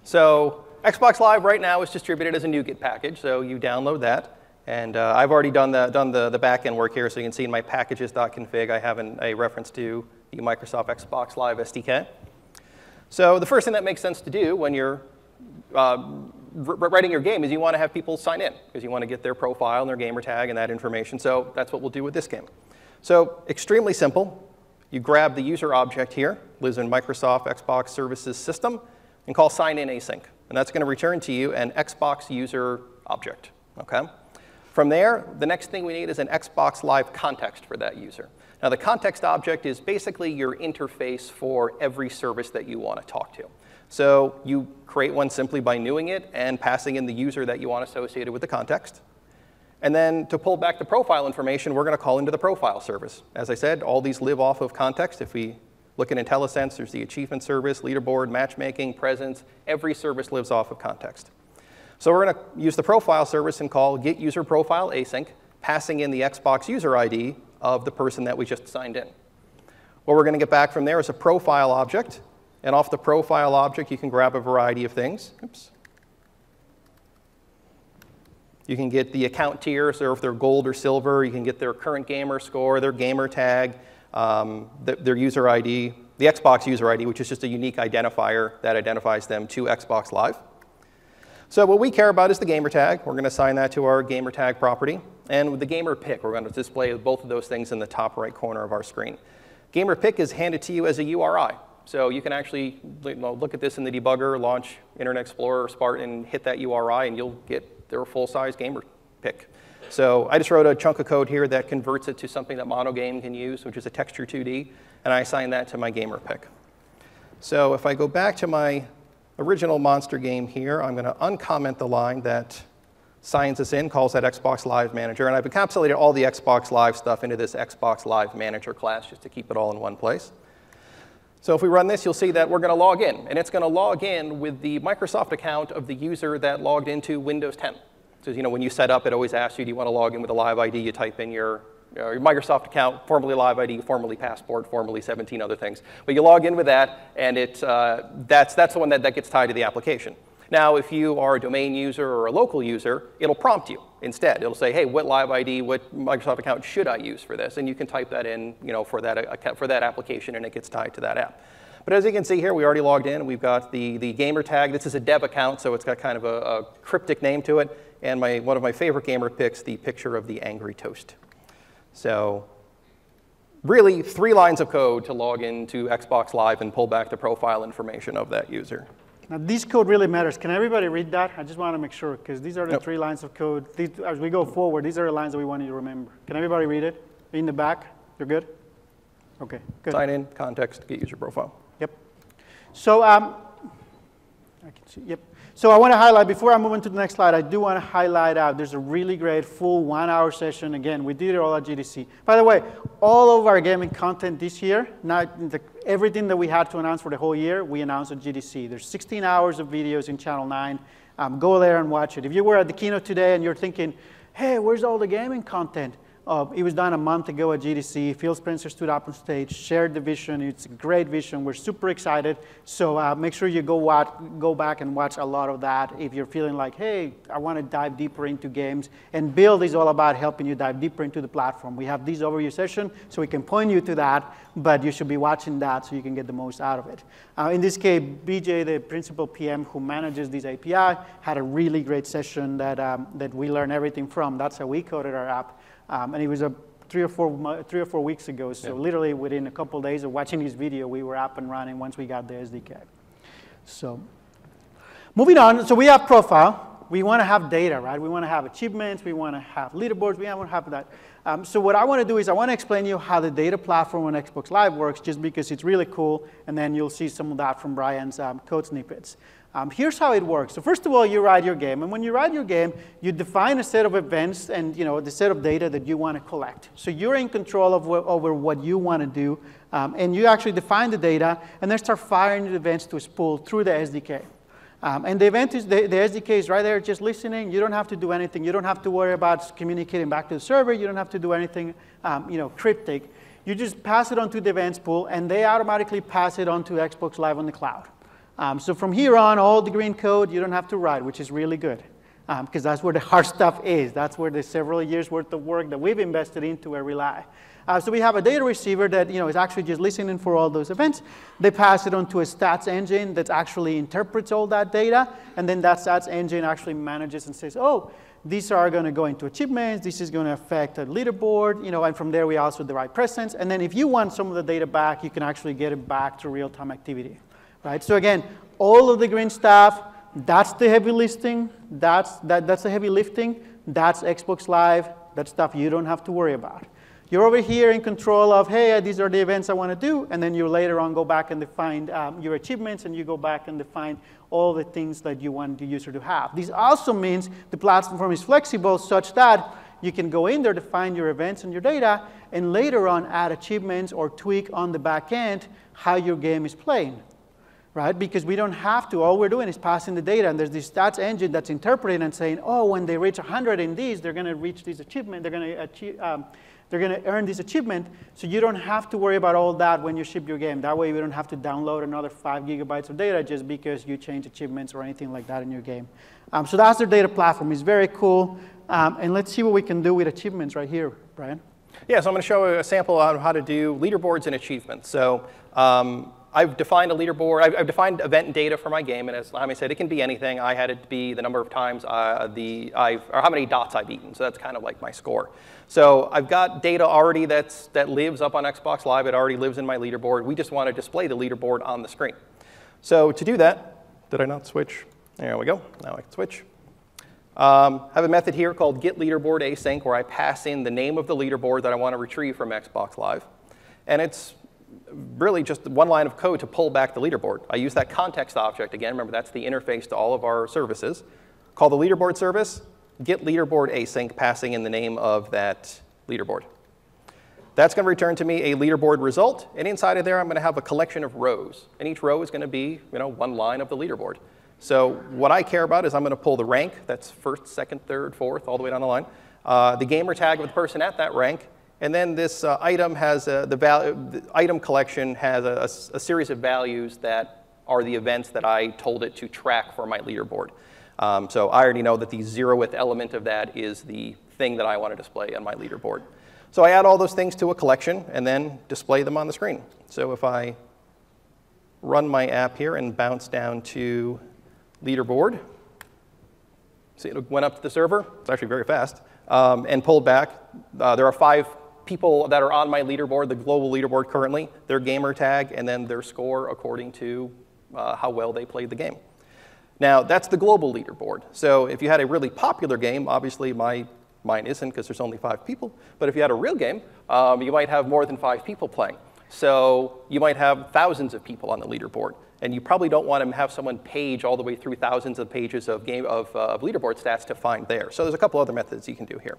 So Xbox Live right now is distributed as a NuGet package, so you download that. And I've already done the back-end work here, so you can see in my packages.config, I have a reference to the Microsoft Xbox Live SDK. So the first thing that makes sense to do when you're writing your game is you want to have people sign in, because you want to get their profile and their gamer tag and that information. So that's what we'll do with this game. So extremely simple. You grab the user object here, lives in Microsoft Xbox Services System, and call sign in async. And that's going to return to you an Xbox user object. Okay? From there, the next thing we need is an Xbox Live context for that user. Now, the context object is basically your interface for every service that you want to talk to. So you create one simply by newing it and passing in the user that you want associated with the context. And then to pull back the profile information, we're going to call into the profile service. As I said, all these live off of context. If we look at IntelliSense, there's the achievement service, leaderboard, matchmaking, presence. Every service lives off of context. So we're going to use the profile service and call get user profile async, passing in the Xbox user ID of the person that we just signed in. What we're going to get back from there is a profile object. And off the profile object, you can grab a variety of things. Oops. You can get the account tier, so if they're gold or silver, you can get their current gamer score, their gamer tag, their user ID, the Xbox user ID, which is just a unique identifier that identifies them to Xbox Live. So what we care about is the gamer tag. We're going to assign that to our gamer tag property. And with the gamer pick, we're going to display both of those things in the top right corner of our screen. Gamer pick is handed to you as a URI. So you can actually look at this in the debugger, launch Internet Explorer or Spartan, hit that URI, and you'll get their full-size gamer pick. So I just wrote a chunk of code here that converts it to something that Monogame can use, which is a texture 2D, and I assign that to my gamer pick. So if I go back to my original monster game here, I'm going to uncomment the line that signs us in, calls that Xbox Live Manager, and I've encapsulated all the Xbox Live stuff into this Xbox Live Manager class just to keep it all in one place. So if we run this, you'll see that we're going to log in. And it's going to log in with the Microsoft account of the user that logged into Windows 10. So when you set up, it always asks you, do you want to log in with a live ID? You type in your Microsoft account, formerly live ID, formerly passport, formerly 17 other things. But you log in with that, and that's the one that gets tied to the application. Now, if you are a domain user or a local user, it'll prompt you instead. It'll say, hey, what live ID, what Microsoft account should I use for this? And you can type that in for that application, and it gets tied to that app. But as you can see here, we already logged in. We've got the gamer tag. This is a dev account, so it's got kind of a cryptic name to it. And one of my favorite gamer picks, the picture of the angry toast. So really, 3 lines of code to log into Xbox Live and pull back the profile information of that user. Now, this code really matters. Can everybody read that? I just want to make sure, because these are the 3 lines of code. As we go forward, these are the lines that we want you to remember. Can everybody read it? In the back? You're good? OK, good. Sign in, context, get user profile. Yep. So I can see, yep. So I want to highlight, before I move into the next slide, I do want to highlight there's a really great full 1-hour session. Again, we did it all at GDC. By the way, all of our gaming content this year, everything that we had to announce for the whole year, we announced at GDC. There's 16 hours of videos in Channel 9. Go there and watch it. If you were at the keynote today and you're thinking, hey, where's all the gaming content? It was done a month ago at GDC. Phil Spencer stood up on stage, shared the vision. It's a great vision. We're super excited. So make sure you go back and watch a lot of that if you're feeling like, hey, I want to dive deeper into games. And Build is all about helping you dive deeper into the platform. We have this overview session, so we can point you to that. But you should be watching that so you can get the most out of it. In this case, BJ, the principal PM who manages this API, had a really great session that we learned everything from. That's how we coded our app. And it was 3 or 4 weeks ago. So literally within a couple of days of watching this video, we were up and running once we got the SDK. So moving on, so we have profile. We want to have data, right? We want to have achievements. We want to have leaderboards. We want to have that. So what I want to do is I want to explain to you how the data platform on Xbox Live works, just because it's really cool, and then you'll see some of that from Brian's code snippets. Here's how it works. So first of all, you write your game, and when you write your game, you define a set of events and the set of data that you want to collect. So you're in control of over what you want to do, and you actually define the data, and then start firing the events to a spool through the SDK. And the event is, the SDK is right there just listening. You don't have to do anything. You don't have to worry about communicating back to the server. You don't have to do anything cryptic. You just pass it on to the events pool, and they automatically pass it on to Xbox Live on the cloud. So from here on, all the green code, you don't have to write, which is really good, because that's where the hard stuff is. That's where the several years' worth of work that we've invested into rely. So we have a data receiver that is actually just listening for all those events. They pass it on to a stats engine that actually interprets all that data, and then that stats engine actually manages and says, oh, these are going to go into achievements, this is going to affect a leaderboard, and from there we also derive presence. And then if you want some of the data back, you can actually get it back to real-time activity. Right? So again, all of the green stuff, that's the heavy lifting, that's the heavy lifting, that's Xbox Live, that's stuff you don't have to worry about. You're over here in control of, hey, these are the events I want to do, and then you later on go back and define your achievements, and you go back and define all the things that you want the user to have. This also means the platform is flexible such that you can go in there, define your events and your data, and later on add achievements or tweak on the back end how your game is playing. Right? Because we don't have to. All we're doing is passing the data, and there's this stats engine that's interpreting and saying, oh, when they reach 100 in these, they're going to reach this achievement. They're going to earn this achievement. So you don't have to worry about all that when you ship your game. That way, we don't have to download another 5 gigabytes of data just because you change achievements or anything like that in your game. So that's their data platform. It's very cool. And let's see what we can do with achievements right here, Brian. Yeah, so I'm going to show a sample on how to do leaderboards and achievements. So I've defined a leaderboard. I've defined event data for my game, and as Lamy said, it can be anything. I had it to be the number of times or how many dots I've eaten. So that's kind of like my score. So I've got data already that lives up on Xbox Live. It already lives in my leaderboard. We just want to display the leaderboard on the screen. So to do that, did I not switch? There we go. Now I can switch. I have a method here called getLeaderboardAsync, where I pass in the name of the leaderboard that I want to retrieve from Xbox Live, and it's really just one line of code to pull back the leaderboard. I use that context object again. Remember, that's the interface to all of our services. Call the leaderboard service, get leaderboard async, passing in the name of that leaderboard. That's going to return to me a leaderboard result, and inside of there, I'm going to have a collection of rows, and each row is going to be one line of the leaderboard. So what I care about is I'm going to pull the rank. That's first, second, third, fourth, all the way down the line. The gamer tag of the person at that rank. And then this item has the item collection has a series of values that are the events that I told it to track for my leaderboard. So I already know that the 0th element of that is the thing that I want to display on my leaderboard. So I add all those things to a collection and then display them on the screen. So if I run my app here and bounce down to leaderboard, see it went up to the server. It's actually very fast. And pulled back. There are 5 people that are on my leaderboard, the global leaderboard currently, their gamer tag, and then their score according to how well they played the game. Now, that's the global leaderboard. So if you had a really popular game, obviously mine isn't because there's only 5 people. But if you had a real game, you might have more than 5 people playing. So you might have thousands of people on the leaderboard. And you probably don't want to have someone page all the way through thousands of pages of leaderboard stats to find there. So there's a couple other methods you can do here.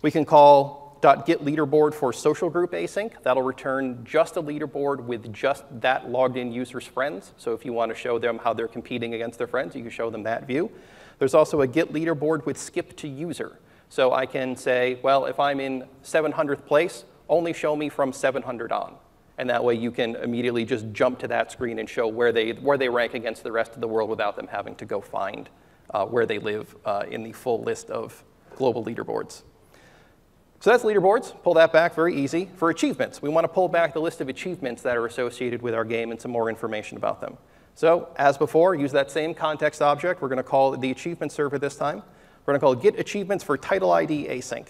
We can call .getLeaderboard for social group async. That'll return just a leaderboard with just that logged in user's friends. So if you want to show them how they're competing against their friends, you can show them that view. There's also a getLeaderboard with skip to user. So I can say, well, if I'm in 700th place, only show me from 700 on. And that way you can immediately just jump to that screen and show where they rank against the rest of the world without them having to go find where they live in the full list of global leaderboards. So that's leaderboards. Pull that back, very easy. For achievements, we want to pull back the list of achievements that are associated with our game and some more information about them. So as before, use that same context object. We're going to call it the achievement server this time. We're going to call it get achievements for title ID async.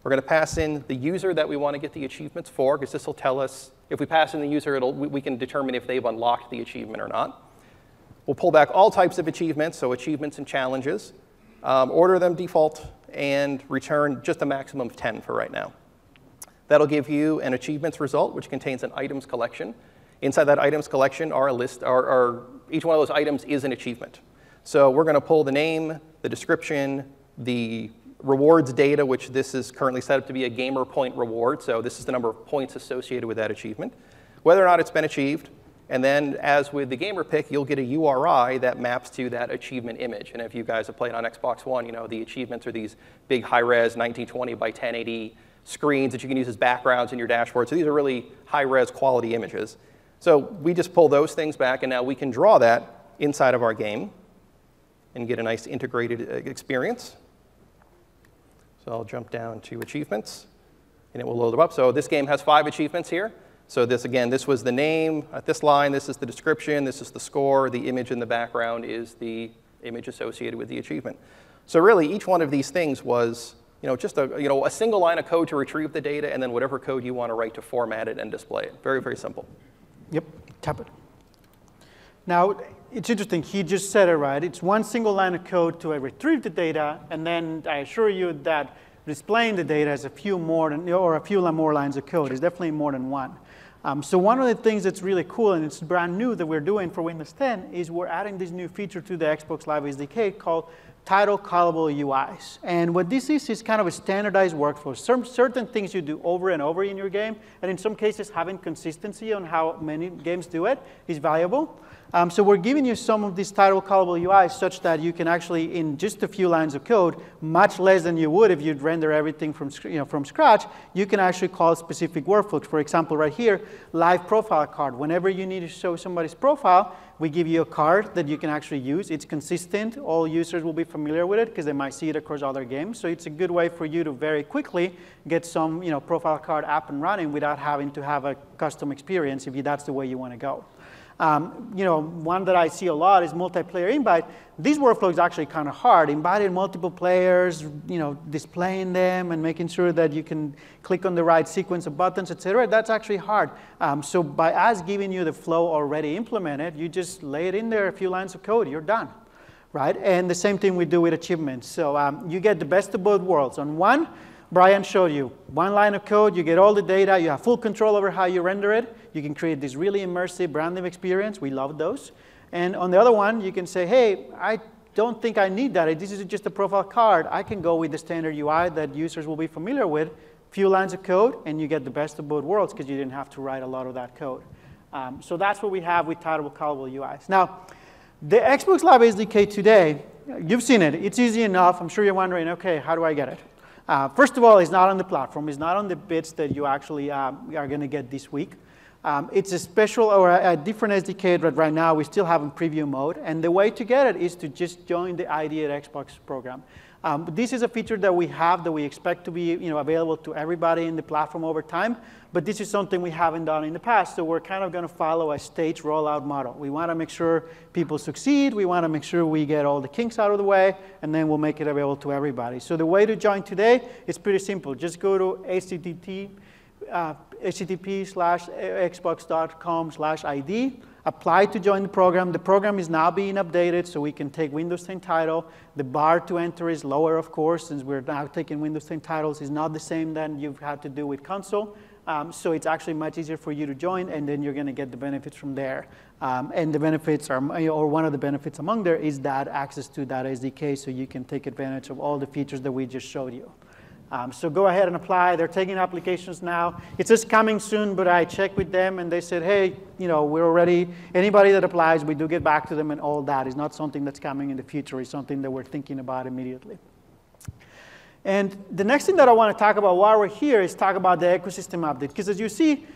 We're going to pass in the user that we want to get the achievements for, because this will tell us, if we pass in the user, we can determine if they've unlocked the achievement or not. We'll pull back all types of achievements, so achievements and challenges, order them default, and return just a maximum of 10 for right now. That'll give you an achievements result, which contains an items collection. Inside that items collection are a list, each one of those items is an achievement. So we're going to pull the name, the description, the rewards data, which this is currently set up to be a gamer point reward. So this is the number of points associated with that achievement, whether or not it's been achieved. And then, as with the gamer pick, you'll get a URI that maps to that achievement image. And if you guys have played on Xbox One, you know the achievements are these big high-res 1920 by 1080 screens that you can use as backgrounds in your dashboard. So these are really high-res quality images. So we just pull those things back, and now we can draw that inside of our game and get a nice integrated experience. So I'll jump down to achievements, and it will load them up. So this game has 5 achievements here. So this, again, this was the name at this line. This is the description. This is the score. The image in the background is the image associated with the achievement. So really, each one of these things was just a single line of code to retrieve the data, and then whatever code you want to write to format it and display it. Very, very simple. Yep, tap it. Now, it's interesting. He just said it right. It's one single line of code to retrieve the data, and then I assure you that displaying the data is a few more lines of code. It's definitely more than one. So one of the things that's really cool, and it's brand new that we're doing for Windows 10, is we're adding this new feature to the Xbox Live SDK called title callable UIs. And what this is kind of a standardized workflow. Certain things you do over and over in your game, and in some cases having consistency on how many games do it is valuable. So we're giving you some of these title callable UIs such that you can actually, in just a few lines of code, much less than you would if you'd render everything from scratch, you can actually call specific workflows. For example, right here, live profile card. Whenever you need to show somebody's profile, we give you a card that you can actually use. It's consistent. All users will be familiar with it because they might see it across other games. So it's a good way for you to very quickly get some profile card up and running without having to have a custom experience if that's the way you want to go. One that I see a lot is multiplayer invite. This workflow is actually kind of hard. Inviting multiple players, displaying them and making sure that you can click on the right sequence of buttons, etc. That's actually hard. So by us giving you the flow already implemented, you just lay it in there, a few lines of code, you're done, right? And the same thing we do with achievements. So you get the best of both worlds. On one, Brian showed you one line of code, you get all the data, you have full control over how you render it. You can create this really immersive, brand new experience. We love those. And on the other one, you can say, hey, I don't think I need that. This is just a profile card. I can go with the standard UI that users will be familiar with, few lines of code, and you get the best of both worlds because you didn't have to write a lot of that code. So that's what we have with title callable UIs. Now, the Xbox Live SDK today, you've seen it. It's easy enough. I'm sure you're wondering, OK, how do I get it? First of all, it's not on the platform. It's not on the bits that you actually are going to get this week. It's a special or a different SDK that right now we still have in preview mode. And the way to get it is to just join the ID at Xbox program. This is a feature that we have that we expect to be available to everybody in the platform over time. But this is something we haven't done in the past. So we're kind of going to follow a stage rollout model. We want to make sure people succeed. We want to make sure we get all the kinks out of the way. And then we'll make it available to everybody. So the way to join today is pretty simple. Just go to http:/xbox.com/ID. Apply to join the program. The program is now being updated, so we can take Windows 10 title. The bar to enter is lower, of course, since we're now taking Windows 10 titles. It's not the same than you've had to do with console. So it's actually much easier for you to join, and then you're going to get the benefits from there. And the benefits are, or one of the benefits among there is that access to that SDK, so you can take advantage of all the features that we just showed you. So go ahead and apply. They're taking applications now. It says coming soon, but I checked with them, and they said, hey, we're already, anybody that applies, we do get back to them, and all that is not something that's coming in the future. It's something that we're thinking about immediately. And the next thing that I want to talk about while we're here is talk about the ecosystem update. Because as you see,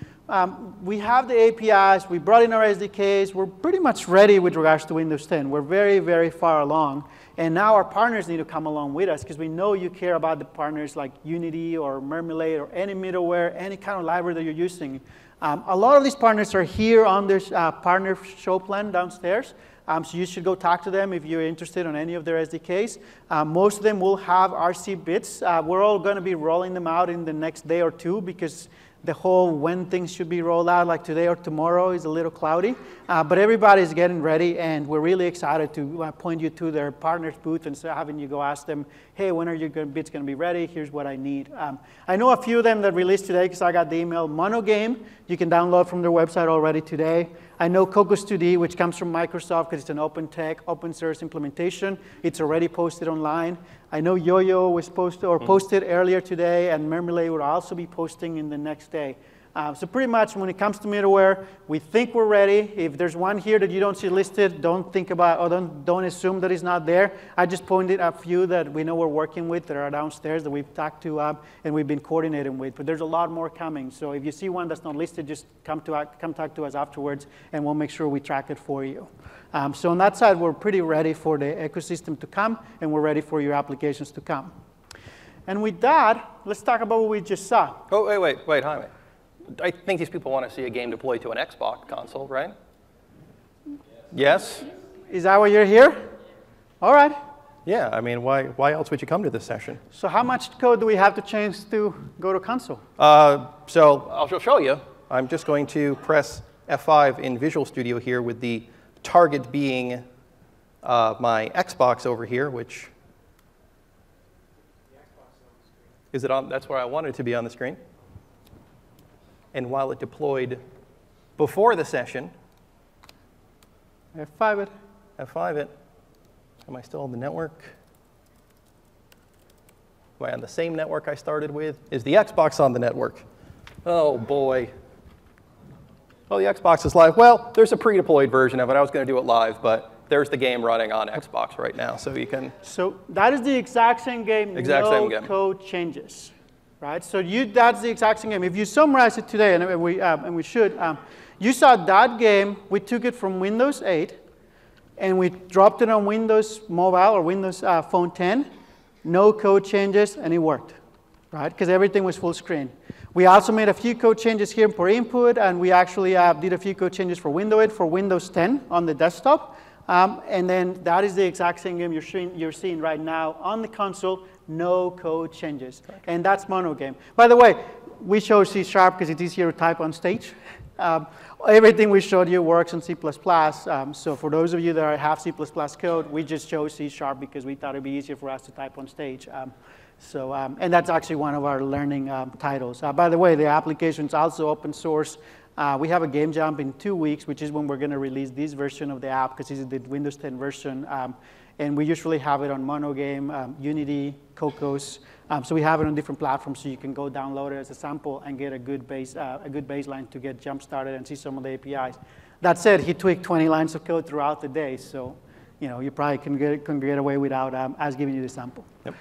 we have the APIs. We brought in our SDKs. We're pretty much ready with regards to Windows 10. We're very, very far along. And now our partners need to come along with us because we know you care about the partners like Unity or Marmalade or any middleware, any kind of library that you're using. A lot of these partners are here on this partner show plan downstairs. So you should go talk to them if you're interested in any of their SDKs. Most of them will have RC bits. We're all going to be rolling them out in the next day or two because the whole when things should be rolled out, like today or tomorrow, is a little cloudy. But everybody's getting ready, and we're really excited to point you to their partners booth and having you go ask them, hey, when are your bits going to be ready? Here's what I need. I know a few of them that released today because I got the email. Monogame, you can download from their website already today. I know Cocos 2D, which comes from Microsoft because it's an open tech, open source implementation. It's already posted online. I know Yo-Yo was posted earlier today, and Marmalade will also be posting in the next day. So pretty much when it comes to middleware, we think we're ready. If there's one here that you don't see listed, don't think about, or don't assume that it's not there. I just pointed a few that we know we're working with that are downstairs that we've talked to and we've been coordinating with. But there's a lot more coming. So if you see one that's not listed, just come talk to us afterwards, and we'll make sure we track it for you. So on that side, we're pretty ready for the ecosystem to come, and we're ready for your applications to come. And with that, let's talk about what we just saw. Oh, wait, Jaime. I think these people want to see a game deployed to an Xbox console, right? Yes? Is that why you're here? All right. Yeah, I mean, why else would you come to this session? So how much code do we have to change to go to console? So I'll show you. I'm just going to press F5 in Visual Studio here with the target being my Xbox over here, which is it on? That's where I wanted it to be on the screen. And while it deployed before the session, F5 it. F5 it. Am I still on the network? Am I on the same network I started with? Is the Xbox on the network? Oh, boy. Oh, the Xbox is live. Well, there's a pre-deployed version of it. I was going to do it live, but there's the game running on Xbox right now, so you can. So that is the exact same game. Same game. Code changes. Right? So that's the exact same game. If you summarize it today, and we should, you saw that game. We took it from Windows 8, and we dropped it on Windows Mobile or Windows Phone 10. No code changes, and it worked, right? Because everything was full screen. We also made a few code changes here per input, and we actually did a few code changes for Windows 8 for Windows 10 on the desktop. And then that is the exact same game you're seeing right now on the console. No code changes. Okay. And that's monogame. By the way, we show C# because it's easier to type on stage. Everything we showed you works in C++. So for those of you that have C++ code, we just chose C# because we thought it'd be easier for us to type on stage. And that's actually one of our learning titles. By the way, the application is also open source. We have a game jump in 2 weeks, which is when we're going to release this version of the app, because this is the Windows 10 version. And we usually have it on Monogame, Unity, Cocos. So we have it on different platforms, so you can go download it as a sample and get a good baseline to get jump started and see some of the APIs. That said, he tweaked 20 lines of code throughout the day, so you probably can get away without us giving you the sample. Yep.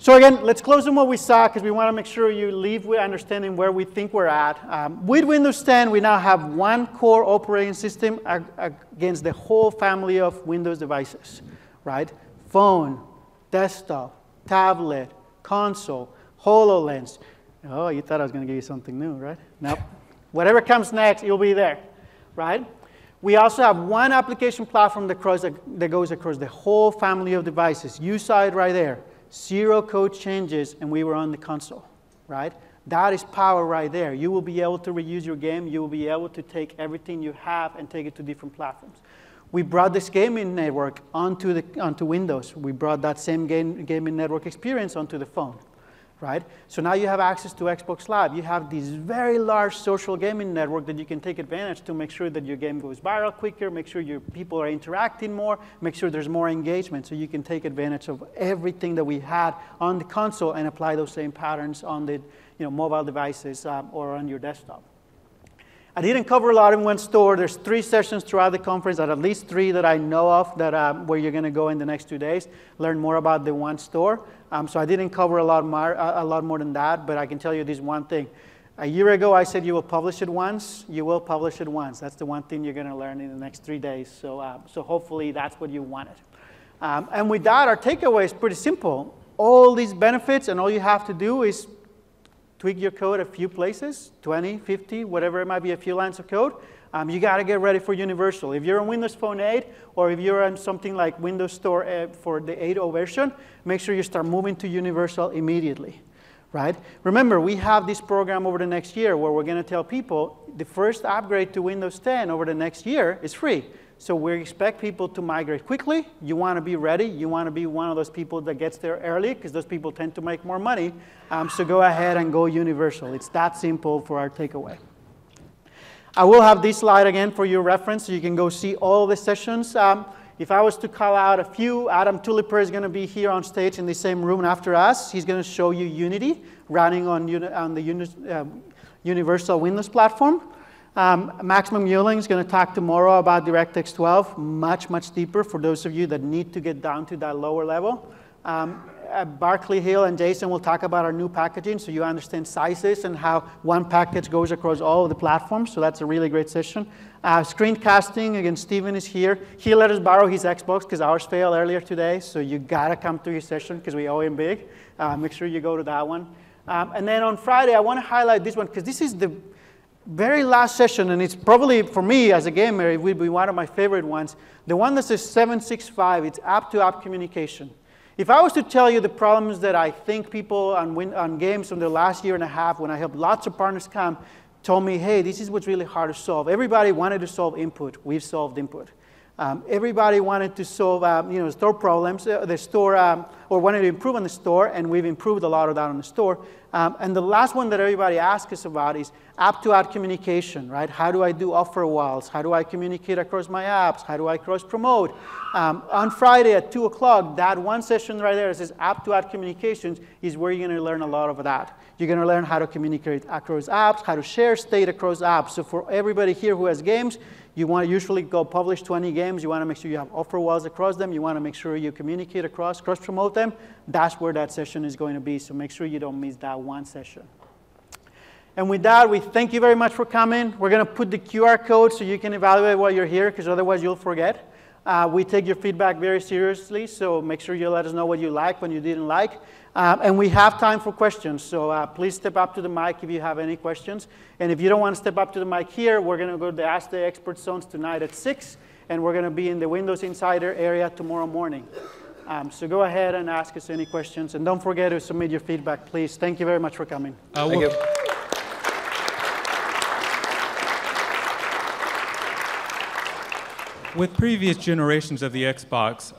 So again, let's close on what we saw, because we want to make sure you leave with understanding where we think we're at. With Windows 10, we now have one core operating system against the whole family of Windows devices, right? Phone, desktop, tablet, console, HoloLens. Oh, you thought I was going to give you something new, right? Nope. Whatever comes next, you'll be there, right? We also have one application platform that goes across the whole family of devices. You saw it right there. 0 code changes, and we were on the console, right? That is power right there. You will be able to reuse your game. You will be able to take everything you have and take it to different platforms. We brought this gaming network onto Windows. We brought that same gaming network experience onto the phone, right? So now you have access to Xbox Live. You have this very large social gaming network that you can take advantage to make sure that your game goes viral quicker, make sure your people are interacting more, make sure there's more engagement, so you can take advantage of everything that we had on the console and apply those same patterns on the mobile devices or on your desktop. I didn't cover a lot in one store. There's 3 sessions throughout the conference, at least 3 that I know of that where you're going to go in the next 2 days, learn more about the one store. So I didn't cover a lot more than that, but I can tell you this one thing. A year ago, I said you will publish it once. You will publish it once. That's the one thing you're going to learn in the next 3 days. So hopefully that's what you wanted. And with that, our takeaway is pretty simple. All these benefits, and all you have to do is tweak your code a few places, 20, 50, whatever it might be, a few lines of code. You got to get ready for Universal. If you're on Windows Phone 8, or if you're on something like Windows Store for the 8.0 version, make sure you start moving to Universal immediately, right? Remember, we have this program over the next year where we're going to tell people the first upgrade to Windows 10 over the next year is free. So we expect people to migrate quickly. You want to be ready. You want to be one of those people that gets there early, because those people tend to make more money. So go ahead and go universal. It's that simple for our takeaway. I will have this slide again for your reference, so you can go see all the sessions. If I was to call out a few, Adam Tuliper is going to be here on stage in the same room after us. He's going to show you Unity running on the Universal Windows platform. Max McMullen is going to talk tomorrow about DirectX 12, much, much deeper for those of you that need to get down to that lower level. Barkley Hill and Jason will talk about our new packaging, so you understand sizes and how one package goes across all of the platforms. So that's a really great session. Screencasting, again, Steven is here. He let us borrow his Xbox because ours failed earlier today, so you got to come to his session because we owe him big. Make sure you go to that one. And then on Friday, I want to highlight this one because this is the very last session, and it's probably, for me as a gamer, it would be one of my favorite ones. The one that says 765, it's app-to-app communication. If I was to tell you the problems that I think people on games from the last year and a half, when I helped lots of partners come, told me, hey, this is what's really hard to solve. Everybody wanted to solve input. We've solved input. Everybody wanted to solve, store problems, or wanted to improve on the store, and we've improved a lot of that on the store. And the last one that everybody asks us about is app-to-app communication, right? How do I do offer walls? How do I communicate across my apps? How do I cross-promote? On Friday at 2 o'clock, that one session right there that says app-to-app communications is where you're going to learn a lot of that. You're going to learn how to communicate across apps, how to share state across apps. So for everybody here who has games, you want to usually go publish 20 games. You want to make sure you have offer walls across them. You want to make sure you communicate across, cross-promote them. That's where that session is going to be. So make sure you don't miss that one session. And with that, we thank you very much for coming. We're going to put the QR code so you can evaluate while you're here, because otherwise you'll forget. We take your feedback very seriously, so make sure you let us know what you like, what you didn't like. And we have time for questions, so please step up to the mic if you have any questions. And if you don't want to step up to the mic here, we're going to go to the Ask the Expert zones tonight at 6, and we're going to be in the Windows Insider area tomorrow morning. So go ahead and ask us any questions. And don't forget to submit your feedback, please. Thank you very much for coming. Thank you. With previous generations of the Xbox,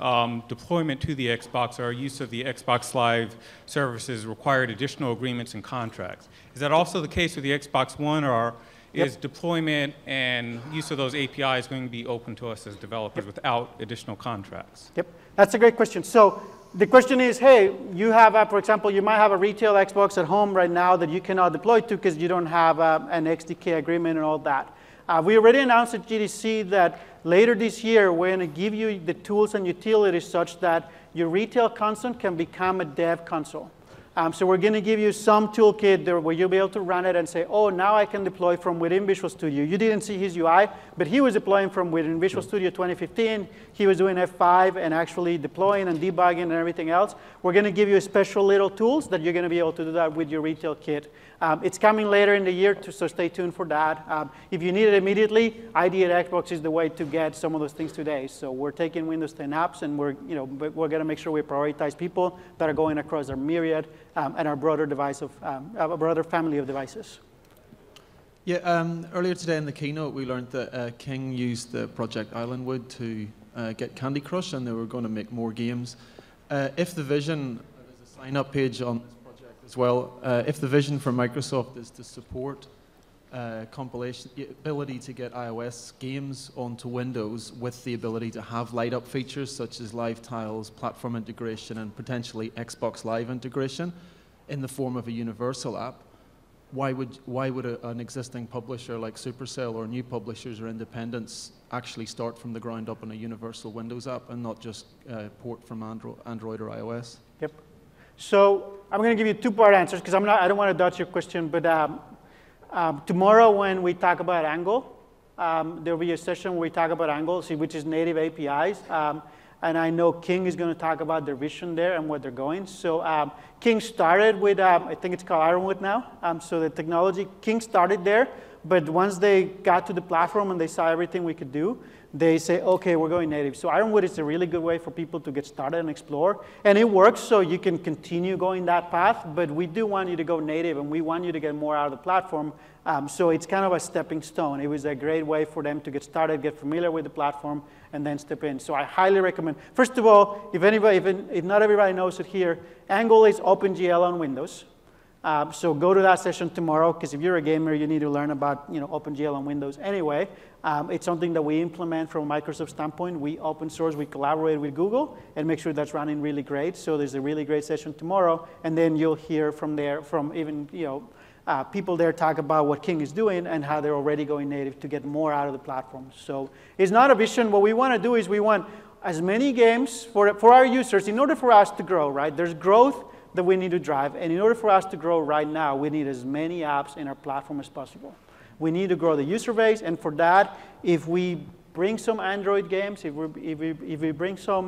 deployment to the Xbox or use of the Xbox Live services required additional agreements and contracts. Is that also the case with the Xbox One, or is deployment and use of those APIs going to be open to us as developers without additional contracts? Yep, that's a great question. So the question is, hey, you have, for example, you might have a retail Xbox at home right now that you cannot deploy to because you don't have an XDK agreement and all that. We already announced at GDC that later this year, we're going to give you the tools and utilities such that your retail console can become a dev console. So we're going to give you some toolkit there where you'll be able to run it and say, oh, now I can deploy from within Visual Studio. You didn't see his UI, but he was deploying from within Visual Studio 2015. He was doing F5 and actually deploying and debugging and everything else. We're going to give you special little tools that you're going to be able to do that with your retail kit. It's coming later in the year, so stay tuned for that. If you need it immediately, ID at Xbox is the way to get some of those things today. So we're taking Windows 10 apps, and we're going to make sure we prioritize people that are going across our myriad and our broader device of a broader family of devices. Yeah, earlier today in the keynote, we learned that King used the Project Islandwood to get Candy Crush, and they were going to make more games. If the vision, there's a sign-up page on this project as well. If the vision for Microsoft is to support compilation, the ability to get iOS games onto Windows with the ability to have light-up features such as live tiles, platform integration, and potentially Xbox Live integration in the form of a universal app, why would an existing publisher like Supercell or new publishers or independents actually start from the ground up on a universal Windows app and not just port from Android or iOS? Yep. So I'm going to give you two-part answers because I don't want to dodge your question, but tomorrow when we talk about Angle, there will be a session where we talk about Angle, which is native APIs. And I know King is going to talk about their vision there and where they're going. So King started with, I think it's called Ironwood now. So the technology, King started there. But once they got to the platform and they saw everything we could do, they say, okay, we're going native. So Ironwood is a really good way for people to get started and explore. And it works, so you can continue going that path, but we do want you to go native, and we want you to get more out of the platform. So it's kind of a stepping stone. It was a great way for them to get started, get familiar with the platform, and then step in. So I highly recommend. First of all, if not everybody knows it here, Angle is OpenGL on Windows. So go to that session tomorrow, because if you're a gamer, you need to learn about OpenGL on Windows anyway. It's something that we implement from a Microsoft standpoint. We open source, we collaborate with Google, and make sure that's running really great. So there's a really great session tomorrow, and then you'll hear from there, from even people there talk about what King is doing and how they're already going native to get more out of the platform. So it's not a vision. What we want to do is we want as many games for our users in order for us to grow, right? There's growth that we need to drive, and in order for us to grow right now, we need as many apps in our platform as possible. We need to grow the user base, and for that, if we bring some Android games, if we bring some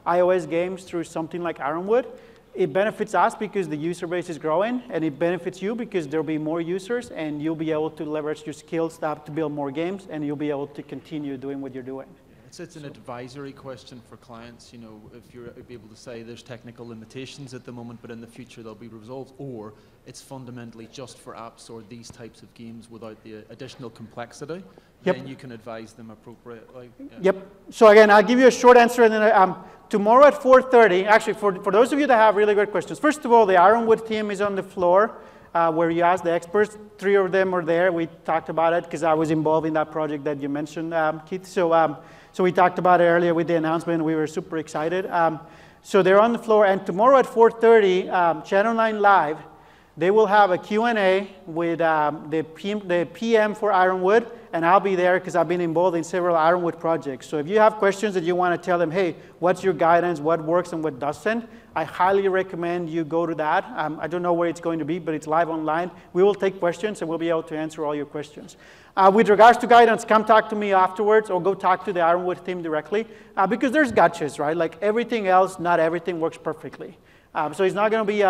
iOS games through something like Ironwood, it benefits us because the user base is growing, and it benefits you because there'll be more users, and you'll be able to leverage your skills to build more games, and you'll be able to continue doing what you're doing. It's an advisory question for clients. If you're able to say there's technical limitations at the moment, but in the future they'll be resolved, or it's fundamentally just for apps or these types of games without the additional complexity, then you can advise them appropriately. Yeah. Yep. So again, I'll give you a short answer, and then tomorrow at 4:30, actually for those of you that have really good questions, first of all, the Ironwood team is on the floor where you ask the experts. 3 of them are there. We talked about it because I was involved in that project that you mentioned, Keith. So we talked about it earlier with the announcement. We were super excited. So they're on the floor, and tomorrow at 4:30, Channel 9 Live, they will have a Q&A with the PM for Ironwood, and I'll be there because I've been involved in several Ironwood projects. So if you have questions that you want to tell them, hey, what's your guidance, what works and what doesn't, I highly recommend you go to that. I don't know where it's going to be, but it's live online. We will take questions, and we'll be able to answer all your questions. With regards to guidance, come talk to me afterwards, or go talk to the Ironwood team directly, because there's gotchas, right? Like everything else, not everything works perfectly. So it's not going to be,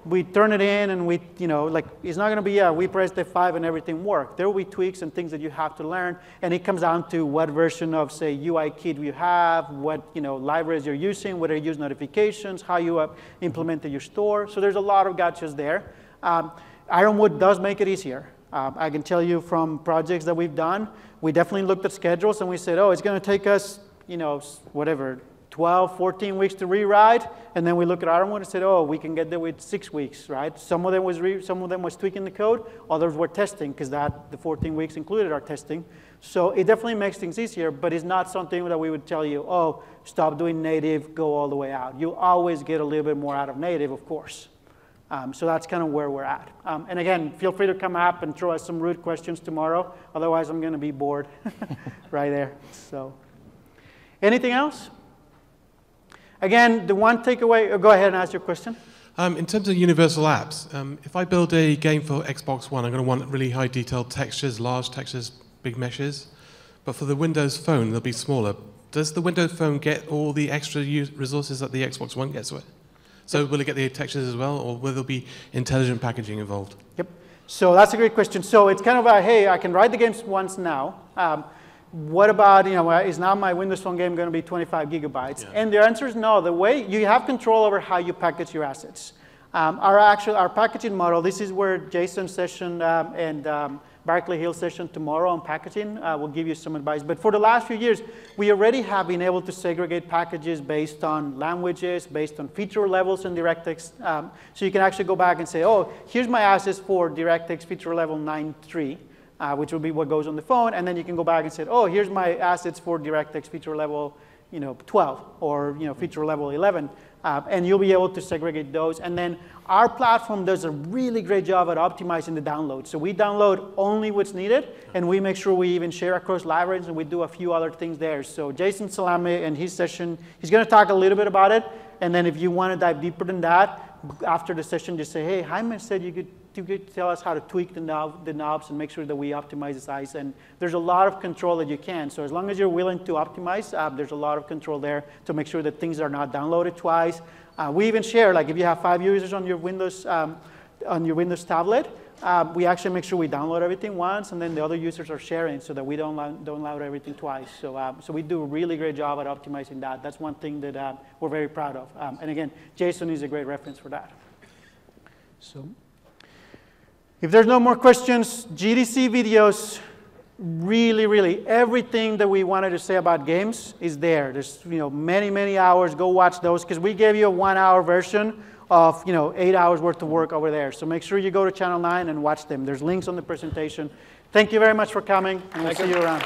we turn it in and it's not going to be, we pressed F5 and everything worked. There will be tweaks and things that you have to learn, and it comes down to what version of, say, UI kit you have, what libraries you're using, whether you use notifications, how you implemented your store. So there's a lot of gotchas there. Ironwood does make it easier. I can tell you from projects that we've done, we definitely looked at schedules and we said, it's going to take us, whatever, 12, 14 weeks to rewrite, and then we look at Ironwood and said, we can get there with 6 weeks, right? Some of them was tweaking the code, others were testing, because the 14 weeks included our testing. So it definitely makes things easier, but it's not something that we would tell you, stop doing native, go all the way out. You always get a little bit more out of native, of course. So that's kind of where we're at. And again, feel free to come up and throw us some rude questions tomorrow. Otherwise, I'm going to be bored right there. So, anything else? Again, the one takeaway, go ahead and ask your question. In terms of universal apps, if I build a game for Xbox One, I'm going to want really high detailed textures, large textures, big meshes. But for the Windows Phone, they'll be smaller. Does the Windows Phone get all the extra resources that the Xbox One gets with it? So will it get the textures as well, or will there be intelligent packaging involved? Yep. So that's a great question. So it's kind of hey, I can write the games once now. What about, is now my Windows Phone game going to be 25 gigabytes? Yeah. And the answer is no. The way you have control over how you package your assets. Our packaging model, this is where Jason's session and Barclay Hill's session tomorrow on packaging will give you some advice. But for the last few years, we already have been able to segregate packages based on languages, based on feature levels in DirectX. So you can actually go back and say, here's my assets for DirectX feature level 9.3. Which will be what goes on the phone, and then you can go back and say, here's my assets for DirectX feature level 12 or feature level 11, and you'll be able to segregate those. And then our platform does a really great job at optimizing the download. So we download only what's needed, and we make sure we even share across libraries, and we do a few other things there. So Jason Salame in his session, he's going to talk a little bit about it, and then if you want to dive deeper than that, after the session, just say, hey, Jaime said you could tell us how to tweak the knobs and make sure that we optimize the size. And there's a lot of control that you can. So as long as you're willing to optimize, there's a lot of control there to make sure that things are not downloaded twice. We even share, like if you have 5 users on your Windows tablet, we actually make sure we download everything once, and then the other users are sharing so that we don't load everything twice. So, so we do a really great job at optimizing that. That's one thing that we're very proud of. And again, JSON is a great reference for that. So, if there's no more questions, GDC videos, really, everything that we wanted to say about games is there. There's many hours. Go watch those, because we gave you a 1-hour version of 8 hours worth of work over there. So make sure you go to Channel 9 and watch them. There's links on the presentation. Thank you very much for coming, and we'll see you around.